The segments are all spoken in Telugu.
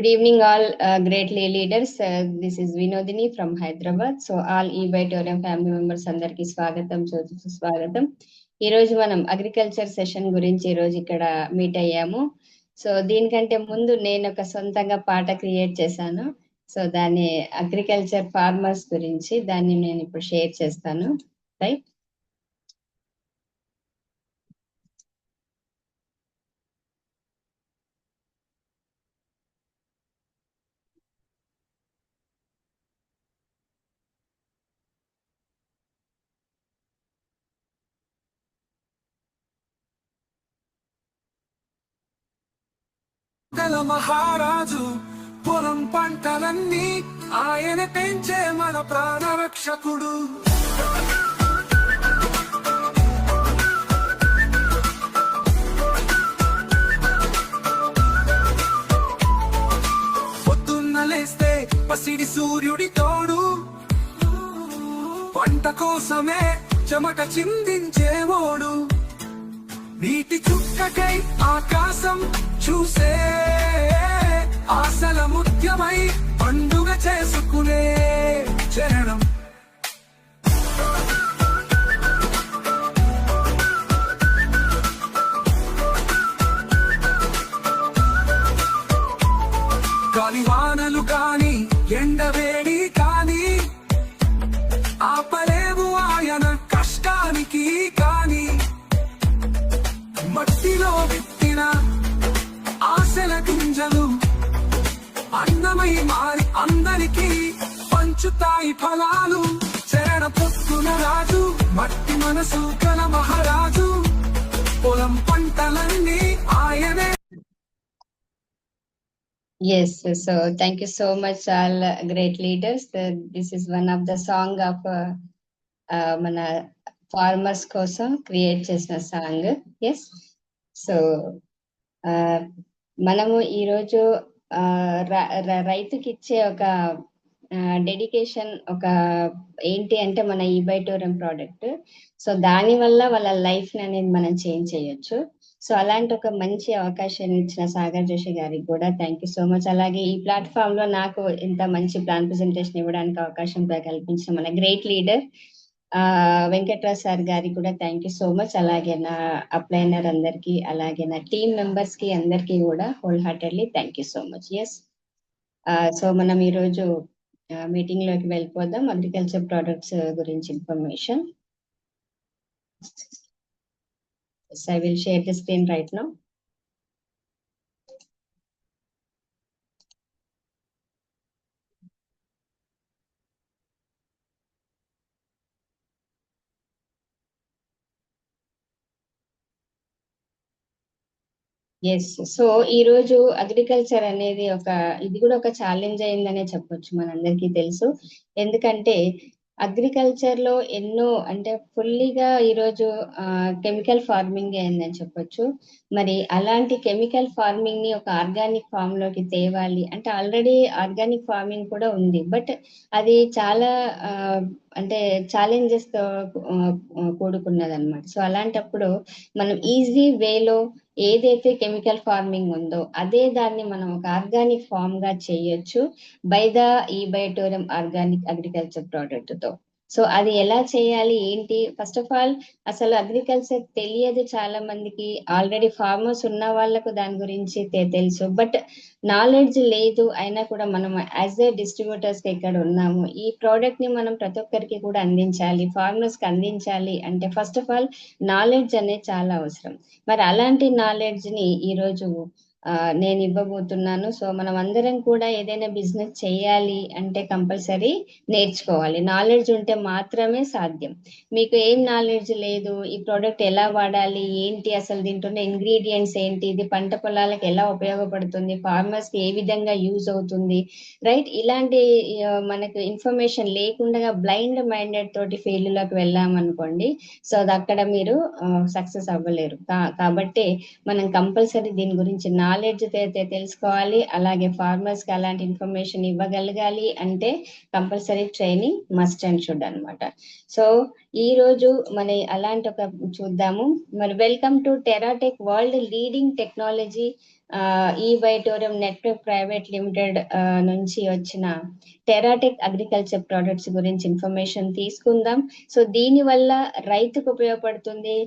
Good evening, all great leaders. This is Vinodini from Hyderabad. So, all e-Bytorium family members అందరికి స్వాగతం సుస్వాగతం. ఈ రోజు మనం అగ్రికల్చర్ సెషన్ గురించి ఈ రోజు ఇక్కడ మీట్ అయ్యాము. సో దీనికంటే ముందు నేను ఒక సొంతంగా పాట క్రియేట్ చేశాను. సో దాన్ని అగ్రికల్చర్ ఫార్మర్స్ గురించి దాన్ని నేను ఇప్పుడు షేర్ చేస్తాను. రైట్. మహారాజు పొలం పంటలన్నీ ఆయన పెంచే మన ప్రాణరక్షకుడు. పొద్దున్న లేస్తే పసిడి సూర్యుడి తోడు, పంట కోసమే చెమట చిందించేవాడు. నీటి చుక్కకై ఆకాశం చూసే ఆశల ముఖ్యమై పండుగ చేసుకునే చరణం. గాలివానలు కాని ఎండవేడి కాని ఆపలేవు ఆయన కష్టానికి. కాని మట్టిలో విత్తిన ఆశల గింజలు అన్నమై మారి అందరికీ పంచుతాయి ఫలాలు. చరణ పొత్తున రాజు, మట్టి మనసు గల మహారాజు, పొలం పంటలన్నీ ఆయనే. Yes, so thank you so much, all great leaders. This is one of the song of మన ఫార్మర్స్ కోసం క్రియేట్ చేసిన సాంగ్. ఎస్, సో మనము ఈరోజు రైతుకి ఇచ్చే ఒక డెడికేషన్ ఒక ఏంటి అంటే మన e-Bytorium ప్రోడక్ట్. సో దాని వల్ల వాళ్ళ లైఫ్ అనేది మనం చేంజ్ చేయొచ్చు. సో అలాంటి ఒక మంచి అవకాశాన్ని ఇచ్చిన సాగర్ జోషి గారికి కూడా థ్యాంక్ యూ సో మచ్. అలాగే ఈ ప్లాట్ఫామ్ లో నాకు ఇంత మంచి ప్లాన్ ప్రెజెంటేషన్ ఇవ్వడానికి అవకాశం కల్పించిన మన గ్రేట్ లీడర్ వెంకట్రావు సార్ గారికి కూడా థ్యాంక్ యూ సో మచ్. అలాగే నా అప్లైనర్ అందరికి, అలాగే నా టీమ్ మెంబర్స్ కి అందరికి కూడా whole heartedly thank you so much. Yes, so మనం ఈరోజు మీటింగ్ లోకి వెళ్ళిపోదాం. అగ్రికల్చర్ ప్రొడక్ట్స్ గురించి information. I will share the screen right now. Yes, so ఈ రోజు అగ్రికల్చర్ అనేది ఇది కూడా ఒక ఛాలెంజ్ అయిందనే చెప్పొచ్చు, మనందరికీ తెలుసు. ఎందుకంటే అగ్రికల్చర్ లో ఎన్నో అంటే ఫుల్లీగా ఈరోజు కెమికల్ ఫార్మింగ్ అయిందని చెప్పొచ్చు. మరి అలాంటి కెమికల్ ఫార్మింగ్ ని ఒక ఆర్గానిక్ ఫామ్ లోకి తేవాలి అంటే ఆల్రెడీ ఆర్గానిక్ ఫార్మింగ్ కూడా ఉంది, బట్ అది చాలా అంటే ఛాలెంజెస్ తో కూడుకున్నది అనమాట. సో అలాంటప్పుడు మనం ఈజీ వేలో ఏదైతే కెమికల్ ఫార్మింగ్ ఉందో అదే దాన్ని మనం ఒక ఆర్గానిక్ ఫామ్ గా చేయొచ్చు by the e-Bytorium organic agriculture product తో. సో అది ఎలా చేయాలి ఏంటి? ఫస్ట్ ఆఫ్ ఆల్ అసలు అగ్రికల్చర్ తెలియదు చాలా మందికి. ఆల్రెడీ ఫార్మర్స్ ఉన్న వాళ్ళకు దాని గురించి తెలుసు, బట్ నాలెడ్జ్ లేదు. అయినా కూడా మనం యాజ్ ఏ డిస్ట్రిబ్యూటర్స్ ఇక్కడ ఉన్నాము. ఈ ప్రోడక్ట్ ని మనం ప్రతి ఒక్కరికి కూడా అందించాలి, ఫార్మర్స్ కి అందించాలి అంటే ఫస్ట్ ఆఫ్ ఆల్ నాలెడ్జ్ అనేది చాలా అవసరం. మరి అలాంటి నాలెడ్జ్ ని ఈరోజు నేను ఇవ్వబోతున్నాను. సో మనం అందరం కూడా ఏదైనా బిజినెస్ చేయాలి అంటే కంపల్సరీ నేర్చుకోవాలి. నాలెడ్జ్ ఉంటే మాత్రమే సాధ్యం. మీకు ఏం నాలెడ్జ్ లేదు, ఈ ప్రోడక్ట్ ఎలా వాడాలి ఏంటి, అసలు దీంట్లో ఇంగ్రీడియంట్స్ ఏంటి, ఇది పంట పొలాలకు ఎలా ఉపయోగపడుతుంది, ఫార్మర్స్ కి ఏ విధంగా యూజ్ అవుతుంది, రైట్, ఇలాంటి మనకు ఇన్ఫర్మేషన్ లేకుండా బ్లైండ్ మైండెడ్ తోటి ఫీల్డ్ లోకి వెళ్ళామనుకోండి, సో అది అక్కడ మీరు సక్సెస్ అవ్వలేరు. కాబట్టి మనం కంపల్సరీ దీని గురించి నాలెడ్జ్ తెలుసుకోవాలి, అలాగే ఫార్మర్స్ కి అలాంటి ఇన్ఫర్మేషన్ ఇవ్వగలగాలి అంటే compulsory training must and should అన్నమాట. సో ఈ రోజు మన అలాంటి ఒక చూద్దాము. మరి welcome to Teratech world leading technology ఈ వైటోరియం నెట్వర్క్ ప్రైవేట్ లిమిటెడ్ నుంచి వచ్చిన టెరాటెక్ అగ్రికల్చర్ ప్రొడక్ట్స్ గురించి ఇన్ఫర్మేషన్ తీసుకుందాం. సో దీని వల్ల రైతుకు ఉపయోగపడుతుంది,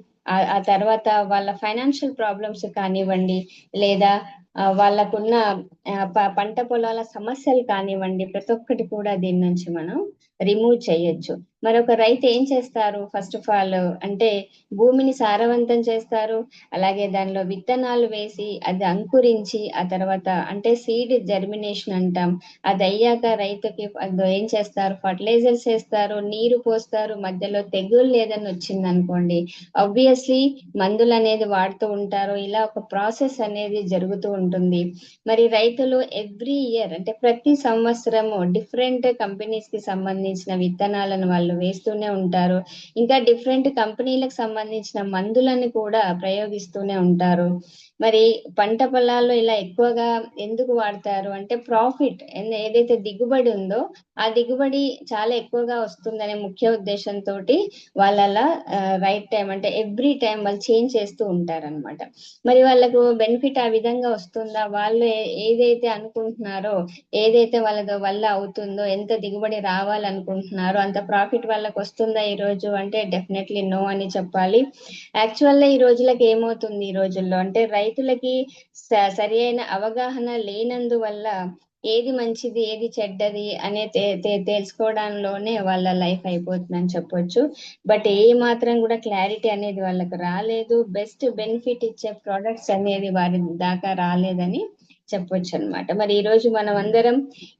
ఆ తర్వాత వాళ్ళ ఫైనాన్షియల్ ప్రాబ్లమ్స్ కానివ్వండి, లేదా వాళ్ళకున్న పంట పొలాల సమస్యలు కానివ్వండి, ప్రతి ఒక్కటి కూడా దీని నుంచి మనం రిమూవ్ చేయొచ్చు. మరొక రైతు ఏం చేస్తారు? ఫస్ట్ ఆఫ్ ఆల్ అంటే భూమిని సారవంతం చేస్తారు, అలాగే దానిలో విత్తనాలు వేసి అది అంకురించి ఆ తర్వాత అంటే సీడ్ జర్మినేషన్ అంటాం, అది అయ్యాక రైతుకి ఏం చేస్తారు? ఫర్టిలైజర్స్ వేస్తారు, నీరు పోస్తారు. మధ్యలో తెగుళ్ళు ఏదైనా వచ్చింది అనుకోండి, ఆబ్వియస్లీ మందులు అనేది వాడుతూ ఉంటారు. ఇలా ఒక ప్రాసెస్ అనేది జరుగుతూ ఉంటుంది. మరి రైతులు ఎవ్రీ ఇయర్ అంటే ప్రతి సంవత్సరము డిఫరెంట్ కంపెనీస్ కి సంబంధించిన విత్తనాలను వాళ్ళు వేస్తూనే ఉంటారు. ఇంకా డిఫరెంట్ కంపెనీలకు సంబంధించిన మందులను కూడా ప్రయోగిస్తూనే ఉంటారు. మరి పంట పొలాల్లో ఇలా ఎక్కువగా ఎందుకు వాడతారు అంటే ప్రాఫిట్, ఏదైతే దిగుబడి ఉందో ఆ దిగుబడి చాలా ఎక్కువగా వస్తుందనే ముఖ్య ఉద్దేశంతో వాళ్ళ రైట్ టైం అంటే ఎవ్రీ టైం వాళ్ళు చేంజ్ చేస్తూ ఉంటారన్నమాట. మరి వాళ్ళకు బెనిఫిట్ ఆ విధంగా వస్తుందా? వాళ్ళు ఏదైతే అనుకుంటున్నారో, ఏదైతే వల్ల అవుతుందో, ఎంత దిగుబడి రావాలనుకుంటున్నారో అంత ప్రాఫిట్ వాళ్ళకి వస్తుందా ఈ రోజు అంటే డెఫినెట్లీ నో అని చెప్పాలి. యాక్చువల్ గా ఈ రోజులకి ఏమవుతుంది, ఈ రోజుల్లో అంటే రైతులకి సరి అయిన అవగాహన లేనందువల్ల ఏది మంచిది ఏది చెడ్డది అనే తెలుసుకోవడంలోనే వాళ్ళ లైఫ్ అయిపోతుందని చెప్పొచ్చు. బట్ ఏ మాత్రం కూడా క్లారిటీ అనేది వాళ్ళకి రాలేదు, బెస్ట్ బెనిఫిట్ ఇచ్చే ప్రొడక్ట్స్ అనేది వారి దాకా రాలేదని చెప్పొచ్చు అనమాట. మరి ఈ రోజు మనం అందరం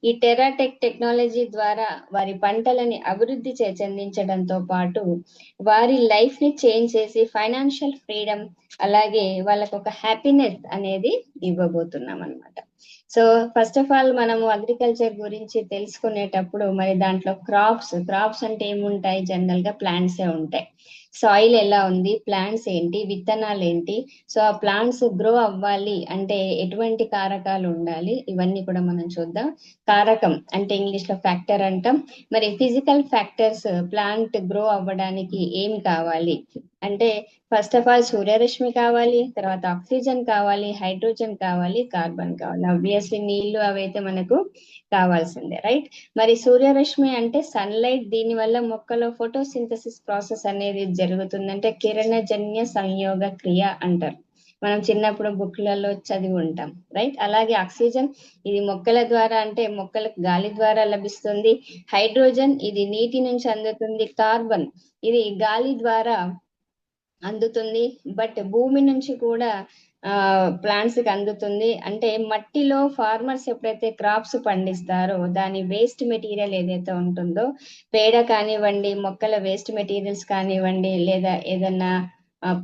ఈ టెరాటెక్ టెక్నాలజీ ద్వారా వారి పంటలని అభివృద్ధి చెందించడంతో పాటు వారి లైఫ్ ని చేంజ్ చేసి ఫైనాన్షియల్ ఫ్రీడమ్, అలాగే వాళ్ళకు ఒక హ్యాపీనెస్ అనేది ఇవ్వబోతున్నాం అనమాట. సో ఫస్ట్ ఆఫ్ ఆల్ మనము అగ్రికల్చర్ గురించి తెలుసుకునేటప్పుడు మరి దాంట్లో క్రాప్స్ అంటే ఏముంటాయి? జనరల్ గా ప్లాంట్సే ఉంటాయి. సాయిల్ ఎలా ఉంది, ప్లాంట్స్ ఏంటి, విత్తనాలు ఏంటి, సో ఆ ప్లాంట్స్ గ్రో అవ్వాలి అంటే ఎటువంటి కారకాలు ఉండాలి, ఇవన్నీ కూడా మనం చూద్దాం. కారకం అంటే ఇంగ్లీష్ లో ఫ్యాక్టర్ అంటాం. మరి ఫిజికల్ ఫ్యాక్టర్స్ ప్లాంట్ గ్రో అవ్వడానికి ఏం కావాలి అంటే ఫస్ట్ ఆఫ్ ఆల్ సూర్యరశ్మి కావాలి, తర్వాత ఆక్సిజన్ కావాలి, హైడ్రోజన్ కావాలి, కార్బన్ కావాలి. ఆబ్వియస్లీ నీళ్లు అవైతే మనకు కావాల్సిందే, రైట్? మరి సూర్యరశ్మి అంటే సన్లైట్, దీని వల్ల మొక్కలో ఫోటోసింథసిస్ ప్రాసెస్ అనేది జరుగుతుంది, అంటే కిరణజన్య సంయోగ క్రియ అంటారు. మనం చిన్నప్పుడు బుక్లలో చదివి ఉంటాం, రైట్? అలాగే ఆక్సిజన్, ఇది మొక్కల ద్వారా అంటే మొక్కలకు గాలి ద్వారా లభిస్తుంది. హైడ్రోజన్, ఇది నీటి నుంచి అందుతుంది. కార్బన్, ఇది గాలి ద్వారా అందుతుంది, బట్ భూమి నుంచి కూడా ప్లాంట్స్ కి అందుతుంది. అంటే మట్టిలో ఫార్మర్స్ ఎప్పుడైతే క్రాప్స్ పండిస్తారో దాని వేస్ట్ మెటీరియల్ ఏదైతే ఉంటుందో, పేడ కానివ్వండి, మొక్కల వేస్ట్ మెటీరియల్స్ కానివ్వండి, లేదా ఏదన్నా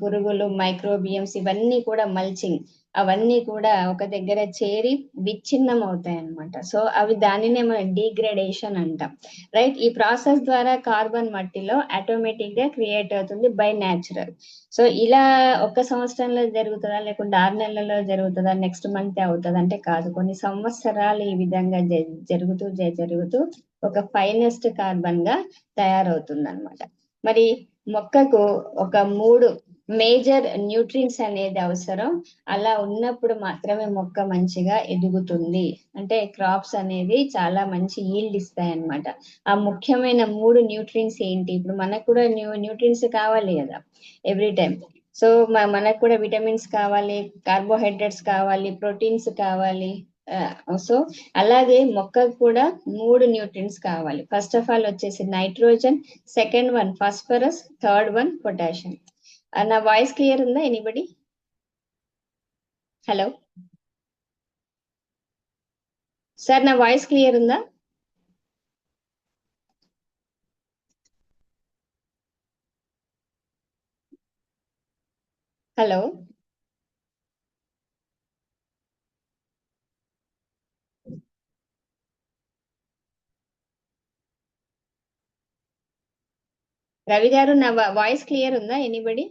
పురుగులు, మైక్రోబియమ్స్, ఇవన్నీ కూడా మల్చింగ్, అవన్నీ కూడా ఒక దగ్గర చేరి విచ్ఛిన్నం అవుతాయి అన్నమాట. సో అవి దానినే మనం డీగ్రేడేషన్ అంటాం, రైట్? ఈ ప్రాసెస్ ద్వారా కార్బన్ మట్టిలో ఆటోమేటిక్ గా క్రియేట్ అవుతుంది బై న్యాచురల్. సో ఇలా ఒక్క సంవత్సరంలో జరుగుతుందా, లేకుంటే 6 నెలల్లో జరుగుతుందా, నెక్స్ట్ మంత్ అవుతుంది అంటే కాదు, కొన్ని సంవత్సరాలు ఈ విధంగా జరుగుతూ ఒక ఫైనెస్ట్ కార్బన్ గా తయారవుతుంది అనమాట. మరి మొక్కకు ఒక 3 మేజర్ న్యూట్రియన్స్ అనేది అవసరం. అలా ఉన్నప్పుడు మాత్రమే మొక్క మంచిగా ఎదుగుతుంది, అంటే క్రాప్స్ అనేది చాలా మంచి ఈల్డ్ ఇస్తాయి అన్నమాట. ఆ ముఖ్యమైన 3 న్యూట్రియన్స్ ఏంటి? ఇప్పుడు మనకు కూడా న్యూట్రియన్స్ కావాలి కదా ఎవ్రీ టైం. సో మనకు కూడా విటమిన్స్ కావాలి, కార్బోహైడ్రేట్స్ కావాలి, ప్రోటీన్స్ కావాలి. సో అలాగే మొక్కకు కూడా 3 న్యూట్రియన్స్ కావాలి. ఫస్ట్ ఆఫ్ ఆల్ వచ్చేసి nitrogen, second one phosphorus, third one potassium. నా వాయిస్ క్లియర్ ఉందా ఎనీబడి? హలో సార్, నా వాయిస్ క్లియర్ ఉందా? హలో రవి గారు, నా వాయిస్ క్లియర్ ఉందా ఎనీబడి?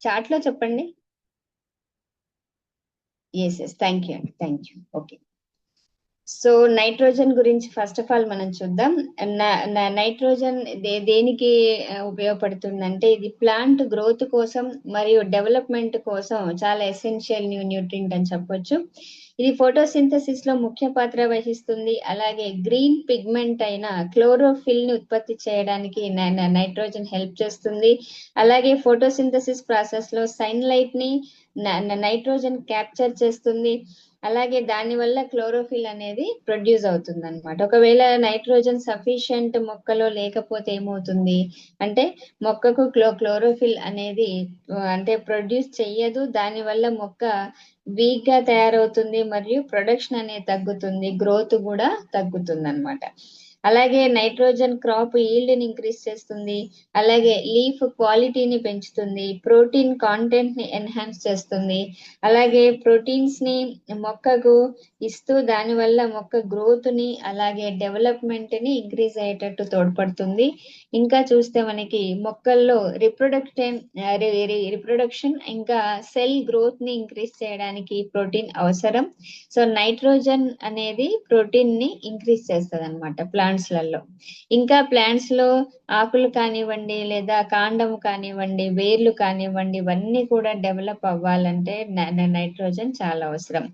చాట్ లో చెప్పండి. Yes thank you okay. So nitrogen గురించి ఫస్ట్ ఆఫ్ ఆల్ మనం చూద్దాం. నైట్రోజన్ దేనికి ఉపయోగపడుతుందంటే ఇది ప్లాంట్ గ్రోత్ కోసం మరియు డెవలప్మెంట్ కోసం చాలా ఎసెన్షియల్ న్యూట్రియంట్ అని చెప్పొచ్చు. ఇది ఫోటోసింథసిస్ లో ముఖ్య పాత్ర వహిస్తుంది. అలాగే గ్రీన్ పిగ్మెంట్ అయిన క్లోరోఫిల్ ని ఉత్పత్తి చేయడానికి నైట్రోజన్ హెల్ప్ చేస్తుంది. అలాగే ఫోటోసింథసిస్ ప్రాసెస్ లో సన్లైట్ ని నైట్రోజన్ క్యాప్చర్ చేస్తుంది. అలాగే దాని వల్ల క్లోరోఫిల్ అనేది ప్రొడ్యూస్ అవుతుంది అనమాట. ఒకవేళ నైట్రోజన్ సఫిషియంట్ మొక్కలో లేకపోతే ఏమవుతుంది అంటే మొక్కకు క్లోరోఫిల్ అనేది అంటే ప్రొడ్యూస్ చెయ్యదు. దాని వల్ల మొక్క వీక్ గా తయారవుతుంది మరియు ప్రొడక్షన్ అనేది తగ్గుతుంది, గ్రోత్ కూడా తగ్గుతుంది అనమాట. అలాగే నైట్రోజన్ క్రాప్ ఈల్డ్ ని ఇంక్రీజ్ చేస్తుంది. అలాగే లీఫ్ క్వాలిటీని పెంచుతుంది, ప్రోటీన్ కాంటెంట్ ని ఎన్హాన్స్ చేస్తుంది. అలాగే ప్రోటీన్స్ ని మొక్కకు ఇస్తూ దాని వల్ల మొక్క గ్రోత్ ని అలాగే డెవలప్మెంట్ ని ఇంక్రీజ్ అయ్యేటట్టు తోడ్పడుతుంది. ఇంకా చూస్తే మనకి మొక్కల్లో రిప్రొడక్షన్ ఇంకా సెల్ గ్రోత్ ని ఇంక్రీజ్ చేయడానికి ప్రోటీన్ అవసరం. సో నైట్రోజన్ అనేది ప్రోటీన్ ని ఇంక్రీజ్ చేస్తుంది అనమాట ప్లాంట్స్ లలో. ఇంకా ప్లాంట్స్ లో ఆకులు కానివ్వండి లేదా కాండము కానివ్వండి వేర్లు కానివ్వండి ఇవన్నీ కూడా డెవలప్ అవ్వాలంటే నైట్రోజన్ చాలా అవసరం.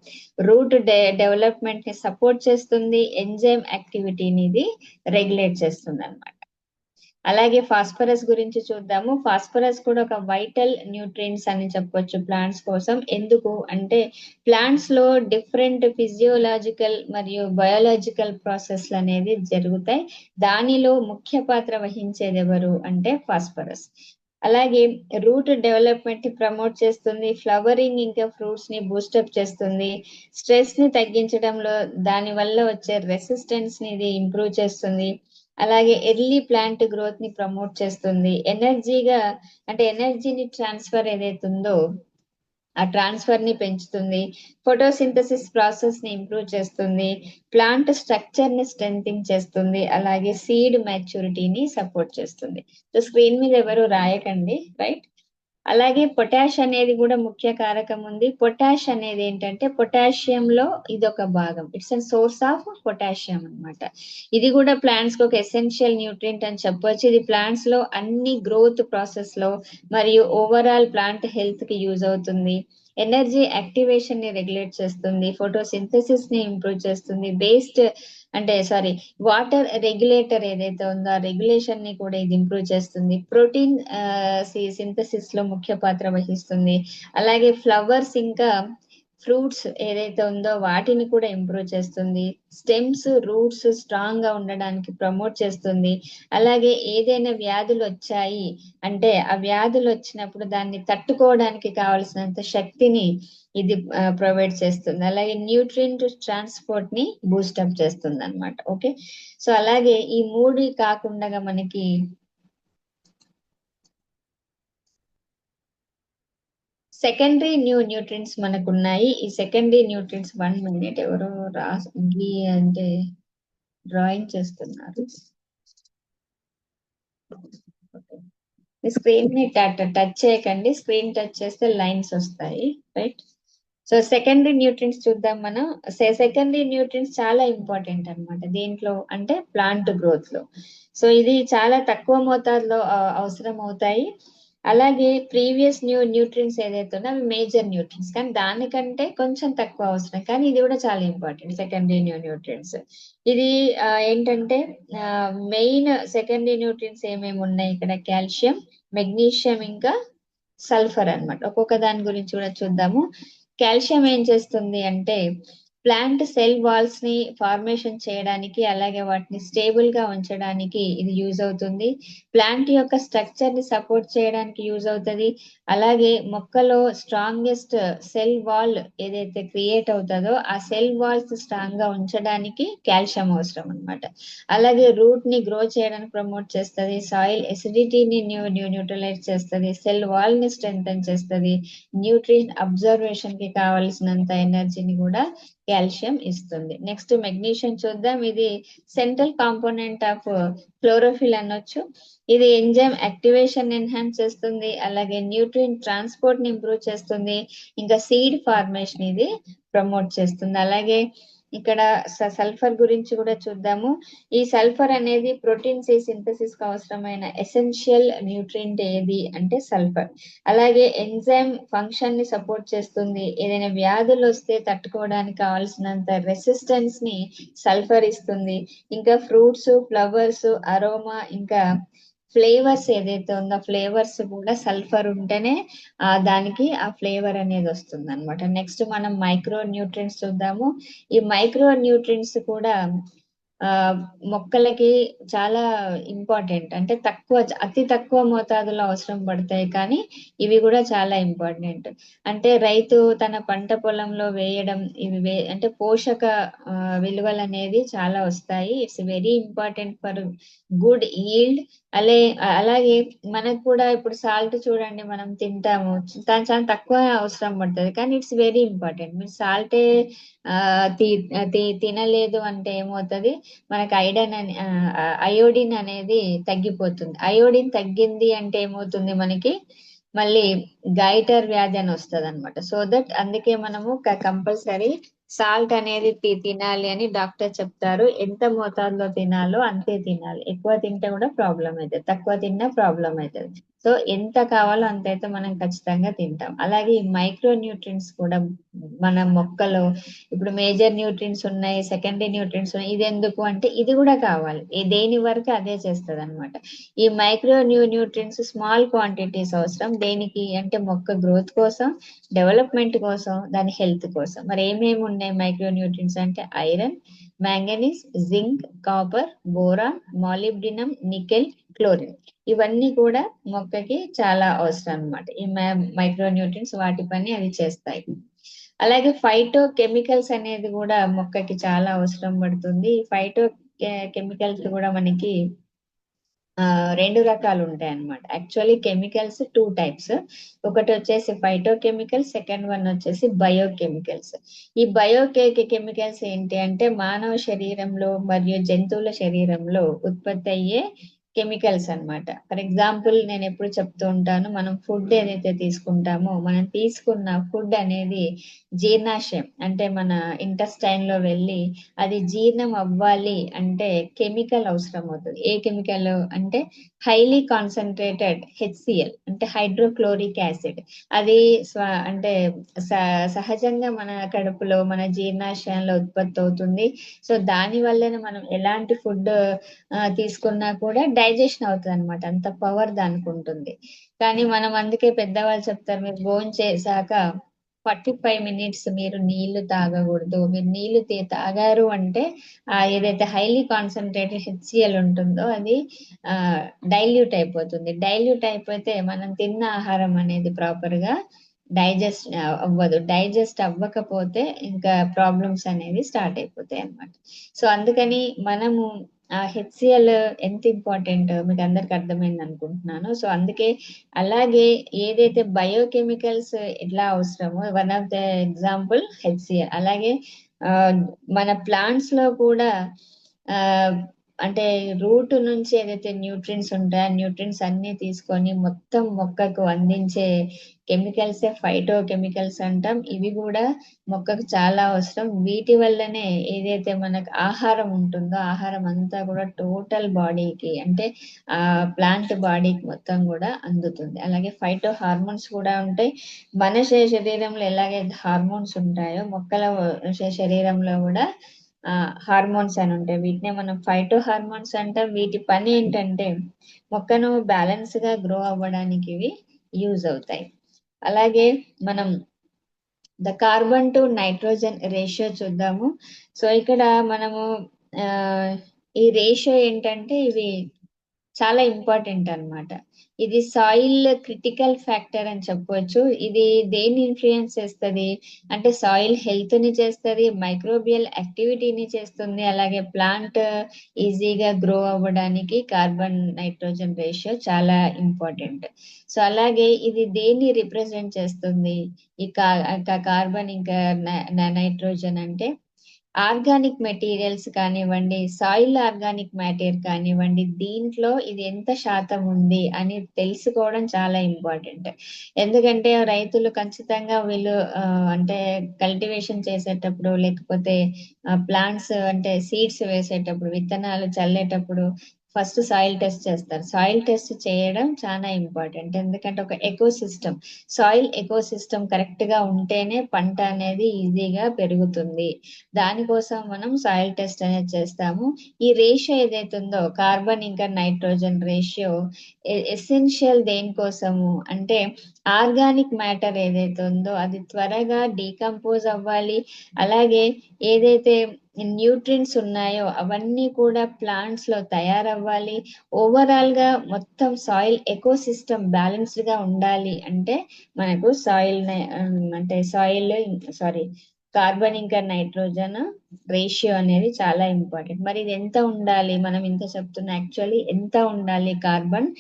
రూట్ డెవలప్మెంట్ ని సపోర్ట్ చేస్తుంది, ఎంజైమ్ యాక్టివిటీని ఇది రెగ్యులేట్ చేస్తుంది అనమాట. అలాగే ఫాస్ఫరస్ గురించి చూద్దాము. ఫాస్ఫరస్ కూడా ఒక వైటల్ న్యూట్రియంట్స్ అని చెప్పొచ్చు ప్లాంట్స్ కోసం. ఎందుకు అంటే ప్లాంట్స్ లో డిఫరెంట్ ఫిజియోలాజికల్ మరియు బయోలాజికల్ ప్రాసెస్లు అనేది జరుగుతాయి. దానిలో ముఖ్య పాత్ర వహించేది ఎవరు అంటే ఫాస్ఫరస్. అలాగే రూట్ డెవలప్మెంట్ ని ప్రమోట్ చేస్తుంది, ఫ్లవరింగ్ ఇంకా ఫ్రూట్స్ ని బూస్టప్ చేస్తుంది, స్ట్రెస్ ని తగ్గించడంలో దాని వల్ల వచ్చే రెసిస్టెన్స్ ని ఇది ఇంప్రూవ్ చేస్తుంది. అలాగే ఎర్లీ ప్లాంట్ గ్రోత్ ని ప్రమోట్ చేస్తుంది. ఎనర్జీని ట్రాన్స్ఫర్ ఏదైతే ఉందో ఆ ట్రాన్స్ఫర్ ని పెంచుతుంది. ఫోటోసింథసిస్ ప్రాసెస్ ని ఇంప్రూవ్ చేస్తుంది, ప్లాంట్ స్ట్రక్చర్ ని స్ట్రెంథింగ్ చేస్తుంది, అలాగే సీడ్ మెచ్యూరిటీని సపోర్ట్ చేస్తుంది. సో స్క్రీన్ మీద ఎవరు రాయకండి, రైట్. అలాగే పొటాష్ అనేది కూడా ముఖ్య కారకం ఉంది. పొటాష్ అనేది ఏంటంటే పొటాషియం లో ఇది ఒక భాగం, it's an source of potassium అన్నమాట. ఇది కూడా ప్లాంట్స్ కి ఒక ఎసెన్షియల్ న్యూట్రియంట్ అని చెప్పొచ్చు. ఇది ప్లాంట్స్ లో అన్ని గ్రోత్ ప్రాసెస్ లో మరియు ఓవరాల్ ప్లాంట్ హెల్త్ కి యూజ్ అవుతుంది. ఎనర్జీ యాక్టివేషన్ ని రెగ్యులేట్ చేస్తుంది, ఫోటోసింథసిస్ ని ఇంప్రూవ్ చేస్తుంది, వాటర్ రెగ్యులేటర్ ఏదైతే ఉందో ఆ రెగ్యులేషన్ ని కూడా ఇది ఇంప్రూవ్ చేస్తుంది. ప్రోటీన్ సింథసిస్ లో ముఖ్య పాత్ర వహిస్తుంది. అలాగే ఫ్లవర్స్ ఇంకా ఫ్రూట్స్ ఏదైతే ఉందో వాటిని కూడా ఇంప్రూవ్ చేస్తుంది. స్టెమ్స్ రూట్స్ స్ట్రాంగ్ గా ఉండడానికి ప్రమోట్ చేస్తుంది. అలాగే ఏదైనా వ్యాధులు వచ్చాయి అంటే ఆ వ్యాధులు వచ్చినప్పుడు దాన్ని తట్టుకోవడానికి కావలసినంత శక్తిని ఇది ప్రొవైడ్ చేస్తుంది. అలాగే న్యూట్రియంట్ ట్రాన్స్పోర్ట్ ని బూస్టప్ చేస్తుంది అనమాట. ఓకే, సో అలాగే ఈ మూడు కాకుండా మనకి సెకండరీ న్యూట్రియంట్స్ మనకు ఉన్నాయి. ఈ సెకండరీ న్యూట్రియంట్స్ 1 మినిట్ ఎవరో అంటే డ్రాయింగ్ చేస్తున్నారు. స్క్రీన్ ని టచ్ చేయకండి, స్క్రీన్ టచ్ చేస్తే లైన్స్ వస్తాయి, రైట్. సో సెకండరీ న్యూట్రియంట్స్ చూద్దాం మనం. సెకండరీ న్యూట్రియంట్స్ చాలా ఇంపార్టెంట్ అన్నమాట దీంట్లో అంటే ప్లాంట్ గ్రోత్ లో. సో ఇది చాలా తక్కువ మోతాదులో అవసరం అవుతాయి. అలాగే ప్రీవియస్ న్యూట్రియంట్స్ ఏదైతే ఉన్నా అవి మేజర్ న్యూట్రియంట్స్, కానీ దానికంటే కొంచెం తక్కువ అవసరం, కానీ ఇది కూడా చాలా ఇంపార్టెంట్ సెకండరీ న్యూట్రియంట్స్. ఇది ఏంటంటే మెయిన్ సెకండరీ న్యూట్రియంట్స్ ఏమేమి ఉన్నాయి ఇక్కడ, కాల్షియం, మెగ్నీషియం ఇంకా సల్ఫర్ అన్నమాట. ఒక్కొక్క దాని గురించి కూడా చూద్దాము. కాల్షియం ఏం చేస్తుంది అంటే ప్లాంట్ సెల్ వాల్స్ ని ఫార్మేషన్ చేయడానికి అలాగే వాటిని స్టేబుల్ గా ఉంచడానికి ఇది యూజ్ అవుతుంది. ప్లాంట్ యొక్క స్ట్రక్చర్ ని సపోర్ట్ చేయడానికి యూజ్ అవుతుంది. అలాగే మొక్కలో స్ట్రాంగెస్ట్ సెల్ వాల్ ఏదైతే క్రియేట్ అవుతుందో ఆ సెల్ వాల్స్ స్ట్రాంగ్ గా ఉంచడానికి కాల్షియం అవసరం అన్నమాట. అలాగే రూట్ ని గ్రో చేయడానికి ప్రమోట్ చేస్తుంది, సాయిల్ ఎసిడిటీని న్యూట్రలైజ్ చేస్తుంది, సెల్ వాల్ ని స్ట్రెంథెన్ చేస్తుంది, న్యూట్రిషన్ అబ్జర్వేషన్ కి కావలసినంత ఎనర్జీని కూడా కాల్షియం ఇస్తుంది. నెక్స్ట్ మెగ్నీషియం చూద్దాం. ఇది సెంట్రల్ కాంపోనెంట్ ఆఫ్ క్లోరోఫిల్ అనొచ్చు. ఇది ఎంజైమ్ యాక్టివేషన్ ఎన్హాన్స్ చేస్తుంది, అలాగే న్యూట్రియం ట్రాన్స్పోర్ట్ ని ఇంప్రూవ్ చేస్తుంది, ఇంకా సీడ్ ఫార్మేషన్ ఇది ప్రమోట్ చేస్తుంది. అలాగే ఇక్కడ సల్ఫర్ గురించి కూడా చూద్దాము. ఈ సల్ఫర్ అనేది ప్రోటీన్ సింథసిస్ కి అవసరమైన ఎసెన్షియల్ న్యూట్రియంట్ ఏది అంటే సల్ఫర్. అలాగే ఎంజైమ్ ఫంక్షన్ ని సపోర్ట్ చేస్తుంది. ఏదైనా వ్యాధులు వస్తే తట్టుకోవడానికి కావాల్సినంత రెసిస్టెన్స్ ని సల్ఫర్ ఇస్తుంది. ఇంకా ఫ్రూట్స్, ఫ్లవర్స్, అరోమా, ఇంకా ఫ్లేవర్స్ ఏదైతే ఉందో ఫ్లేవర్స్ కూడా సల్ఫర్ ఉంటేనే దానికి ఆ ఫ్లేవర్ అనేది వస్తుంది అనమాట. నెక్స్ట్ మనం మైక్రో న్యూట్రియంట్స్ చూద్దాము. ఈ మైక్రో న్యూట్రియంట్స్ కూడా ఆ మొక్కలకి చాలా ఇంపార్టెంట్. అంటే అతి తక్కువ మోతాదులో అవసరం పడతాయి, కానీ ఇవి కూడా చాలా ఇంపార్టెంట్. అంటే రైతు తన పంట పొలంలో వేయడం అంటే పోషక విలువలు అనేది చాలా వస్తాయి. It's very important for good yield. అలాగే మనకు కూడా ఇప్పుడు సాల్ట్ చూడండి, మనం తింటాము, చాలా తక్కువ అవసరం పడుతుంది, కానీ ఇట్స్ వెరీ ఇంపార్టెంట్. మీరు సాల్టే తినలేదు అంటే ఏమవుతుంది, మనకు అయోడిన్ అనేది తగ్గిపోతుంది. అయోడిన్ తగ్గింది అంటే ఏమవుతుంది, మనకి మళ్ళీ గైటర్ వ్యాధి అని వస్తుంది అనమాట. సో దట్ అందుకే మనము కంపల్సరీ సాల్ట్ అనేది తినాలి అని డాక్టర్ చెప్తారు. ఎంత మోతాదులో తినాలో అంతే తినాలి. ఎక్కువ తింటే కూడా ప్రాబ్లం అవుతుంది, తక్కువ తిన్నా ప్రాబ్లం అవుతుంది. సో ఎంత కావాలో అంత అయితే మనం ఖచ్చితంగా తింటాం. అలాగే ఈ మైక్రో న్యూట్రియంట్స్ కూడా మన మొక్కలో ఇప్పుడు మేజర్ న్యూట్రియంట్స్ ఉన్నాయి, సెకండరీ న్యూట్రియంట్స్ ఉన్నాయి. ఇది ఎందుకు అంటే ఇది కూడా కావాలి, దేని వరకు అదే చేస్తుంది అనమాట. ఈ మైక్రో న్యూట్రియంట్స్ స్మాల్ క్వాంటిటీస్ అవసరం. దేనికి అంటే మొక్క గ్రోత్ కోసం, డెవలప్మెంట్ కోసం, దాని హెల్త్ కోసం. మరి ఏమేమి ఉన్నాయి మైక్రో న్యూట్రియంట్స్ అంటే iron, manganese, zinc, copper, boron, molybdenum, nickel, chlorine. ఇవన్నీ కూడా మొక్కకి చాలా అవసరం అన్నమాట. ఈ మైక్రో న్యూట్రియంట్స్ వాటి పని అవి చేస్తాయి. అలాగే ఫైటో కెమికల్స్ అనేది కూడా మొక్కకి చాలా అవసరం పడుతుంది. ఫైటో కెమికల్స్ కూడా మనకి రెండు రకాలు ఉంటాయి అన్నమాట. Actually chemicals 2 types. ఒకటి వచ్చేసి ఫైటో కెమికల్స్, సెకండ్ వన్ వచ్చేసి బయోకెమికల్స్. ఈ కెమికల్స్ ఏంటి అంటే మానవ శరీరంలో మరియు జంతువుల శరీరంలో ఉత్పత్తి అయ్యే కెమికల్స్ అన్నమాట. ఫర్ ఎగ్జాంపుల్ నేను ఎప్పుడు చెప్తూ ఉంటాను, మనం ఫుడ్ ఏదైతే తీసుకుంటామో, మనం తీసుకున్న ఫుడ్ అనేది జీర్ణాశయం అంటే మన ఇంటెస్టైన్ లో వెళ్ళి అది జీర్ణం అవ్వాలి అంటే కెమికల్ అవసరం అవుతుంది. ఏ కెమికల్ అంటే హైలీ కాన్సన్ట్రేటెడ్ HCl అంటే హైడ్రోక్లోరిక్ యాసిడ్. అది అంటే సహజంగా మన కడుపులో, మన జీర్ణాశయంలో ఉత్పత్తి అవుతుంది. సో దాని వల్లనే మనం ఎలాంటి ఫుడ్ తీసుకున్నా కూడా డైజెషన్ అవుతుంది అనమాట. అంత పవర్ దానికి ఉంటుంది. కానీ మనం అందుకే పెద్దవాళ్ళు చెప్తారు, మీరు భోజనం చేశాక 45 మినిట్స్ మీరు నీళ్లు తాగకూడదు. మీరు నీళ్లు తాగారు అంటే ఏదైతే హైలీ కాన్సన్ట్రేటెడ్ HCl ఉంటుందో అది డైల్యూట్ అయిపోతుంది. డైల్యూట్ అయిపోతే మనం తిన్న ఆహారం అనేది ప్రాపర్ గా డైజెస్ట్ అవ్వదు. డైజెస్ట్ అవ్వకపోతే ఇంకా ప్రాబ్లమ్స్ అనేవి స్టార్ట్ అయిపోతాయి అన్నమాట. సో అందుకని మనము HCl ఎంత ఇంపార్టెంట్ మీకు అందరికి అర్థమైంది అనుకుంటున్నాను. సో అందుకే అలాగే ఏదైతే బయోకెమికల్స్ ఎట్లా అవసరమో one of the example HCl. అలాగే మన ప్లాంట్స్ లో కూడా అంటే రూట్ నుంచి ఏదైతే న్యూట్రియంట్స్ ఉంటాయో న్యూట్రియంట్స్ అన్ని తీసుకొని మొత్తం మొక్కకు అందించే కెమికల్సే ఫైటో కెమికల్స్ అంటాం. ఇవి కూడా మొక్కకు చాలా అవసరం. వీటి వల్లనే ఏదైతే మనకు ఆహారం ఉంటుందో ఆహారం అంతా కూడా టోటల్ బాడీకి అంటే ప్లాంట్ బాడీకి మొత్తం కూడా అందుతుంది. అలాగే ఫైటో హార్మోన్స్ కూడా ఉంటాయి. మన శరీరంలో ఎలాగైతే హార్మోన్స్ ఉంటాయో మొక్కల శరీరంలో కూడా హార్మోన్స్ అని ఉంటాయి. వీటినే మనం ఫైటో హార్మోన్స్ అంటాం. వీటి పని ఏంటంటే మొక్కను బ్యాలెన్స్ గా గ్రో అవ్వడానికి ఇవి యూజ్ అవుతాయి. అలాగే మనం the carbon to nitrogen ratio చూద్దాము. సో ఇక్కడ మనము ఈ రేషియో ఏంటంటే ఇవి చాలా ఇంపార్టెంట్ అన్నమాట. ఇది సాయిల్ క్రిటికల్ ఫ్యాక్టర్ అని చెప్పొచ్చు. ఇది దేన్ని ఇన్ఫ్లుయెన్స్ చేస్తుంది అంటే సాయిల్ హెల్త్ ని చేస్తుంది, మైక్రోబియల్ యాక్టివిటీని చేస్తుంది, అలాగే ప్లాంట్ ఈజీగా గ్రో అవ్వడానికి కార్బన్ నైట్రోజన్ రేషియో చాలా ఇంపార్టెంట్. సో అలాగే ఇది దేన్ని రిప్రజెంట్ చేస్తుంది ఈ కార్బన్ ఇంకా నైట్రోజన్ అంటే ఆర్గానిక్ మెటీరియల్స్ కానివ్వండి, సాయిల్ ఆర్గానిక్ మ్యాటర్ కానివ్వండి, దీంట్లో ఇది ఎంత శాతం ఉంది అని తెలుసుకోవడం చాలా ఇంపార్టెంట్. ఎందుకంటే రైతులు ఖచ్చితంగా వీళ్ళు అంటే కల్టివేషన్ చేసేటప్పుడు లేకపోతే ప్లాంట్స్ అంటే సీడ్స్ వేసేటప్పుడు విత్తనాలు చల్లేటప్పుడు ఫస్ట్ సాయిల్ టెస్ట్ చేస్తారు. సాయిల్ టెస్ట్ చేయడం చాలా ఇంపార్టెంట్. ఎందుకంటే ఒక eco system, soil eco system correct గా ఉంటేనే పంట అనేది ఈజీగా పెరుగుతుంది. దానికోసం మనం సాయిల్ టెస్ట్ అనేది చేస్తాము. ఈ రేషియో ఏదైతే ఉందో కార్బన్ ఇంకా నైట్రోజన్ రేషియో ఎసెన్షియల్ దేనికోసము అంటే ఆర్గానిక్ మ్యాటర్ ఏదైతే ఉందో అది త్వరగా డీకంపోజ్ అవ్వాలి. అలాగే ఏదైతే న్యూట్రియంట్స్ ఉన్నాయో అవన్నీ కూడా ప్లాంట్స్ లో తయారవ్వాలి. ఓవరాల్ గా మొత్తం సాయిల్ ఎకో సిస్టమ్ బ్యాలెన్స్డ్ గా ఉండాలి అంటే మనకు సాయిల్ అంటే కార్బన్ ఇంకా నైట్రోజన్ రేషియో అనేది చాలా ఇంపార్టెంట్. మరి ఇది ఎంత ఉండాలి? మనం ఇంత చెప్తున్నా యాక్చువల్లీ ఎంత ఉండాలి కార్బన్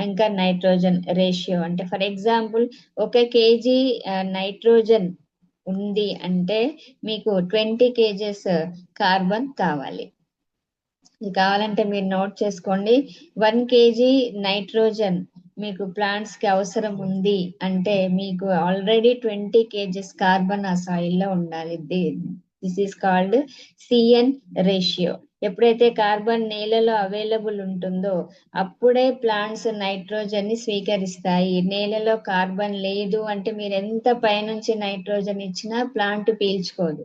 ఇంకా నైట్రోజన్ రేషియో అంటే ఫర్ ఎగ్జాంపుల్ 1 kg నైట్రోజన్ ఉంది అంటే మీకు 20 kgs కార్బన్ కావాలి. ఇది కావాలంటే మీరు నోట్ చేసుకోండి. 1 kg నైట్రోజన్ మీకు ప్లాంట్స్ కి అవసరం ఉంది అంటే మీకు ఆల్రెడీ 20 kgs కార్బన్ ఆ సాయిల్ లో ఉండాలి. This is called CN ratio. ఎప్పుడైతే కార్బన్ నేలలో అవైలబుల్ ఉంటుందో అప్పుడే ప్లాంట్స్ నైట్రోజన్ ని స్వీకరిస్తాయి. నేలలో కార్బన్ లేదు అంటే మీరు ఎంత పైనుంచి నైట్రోజన్ ఇచ్చినా ప్లాంట్ పీల్చుకోదు.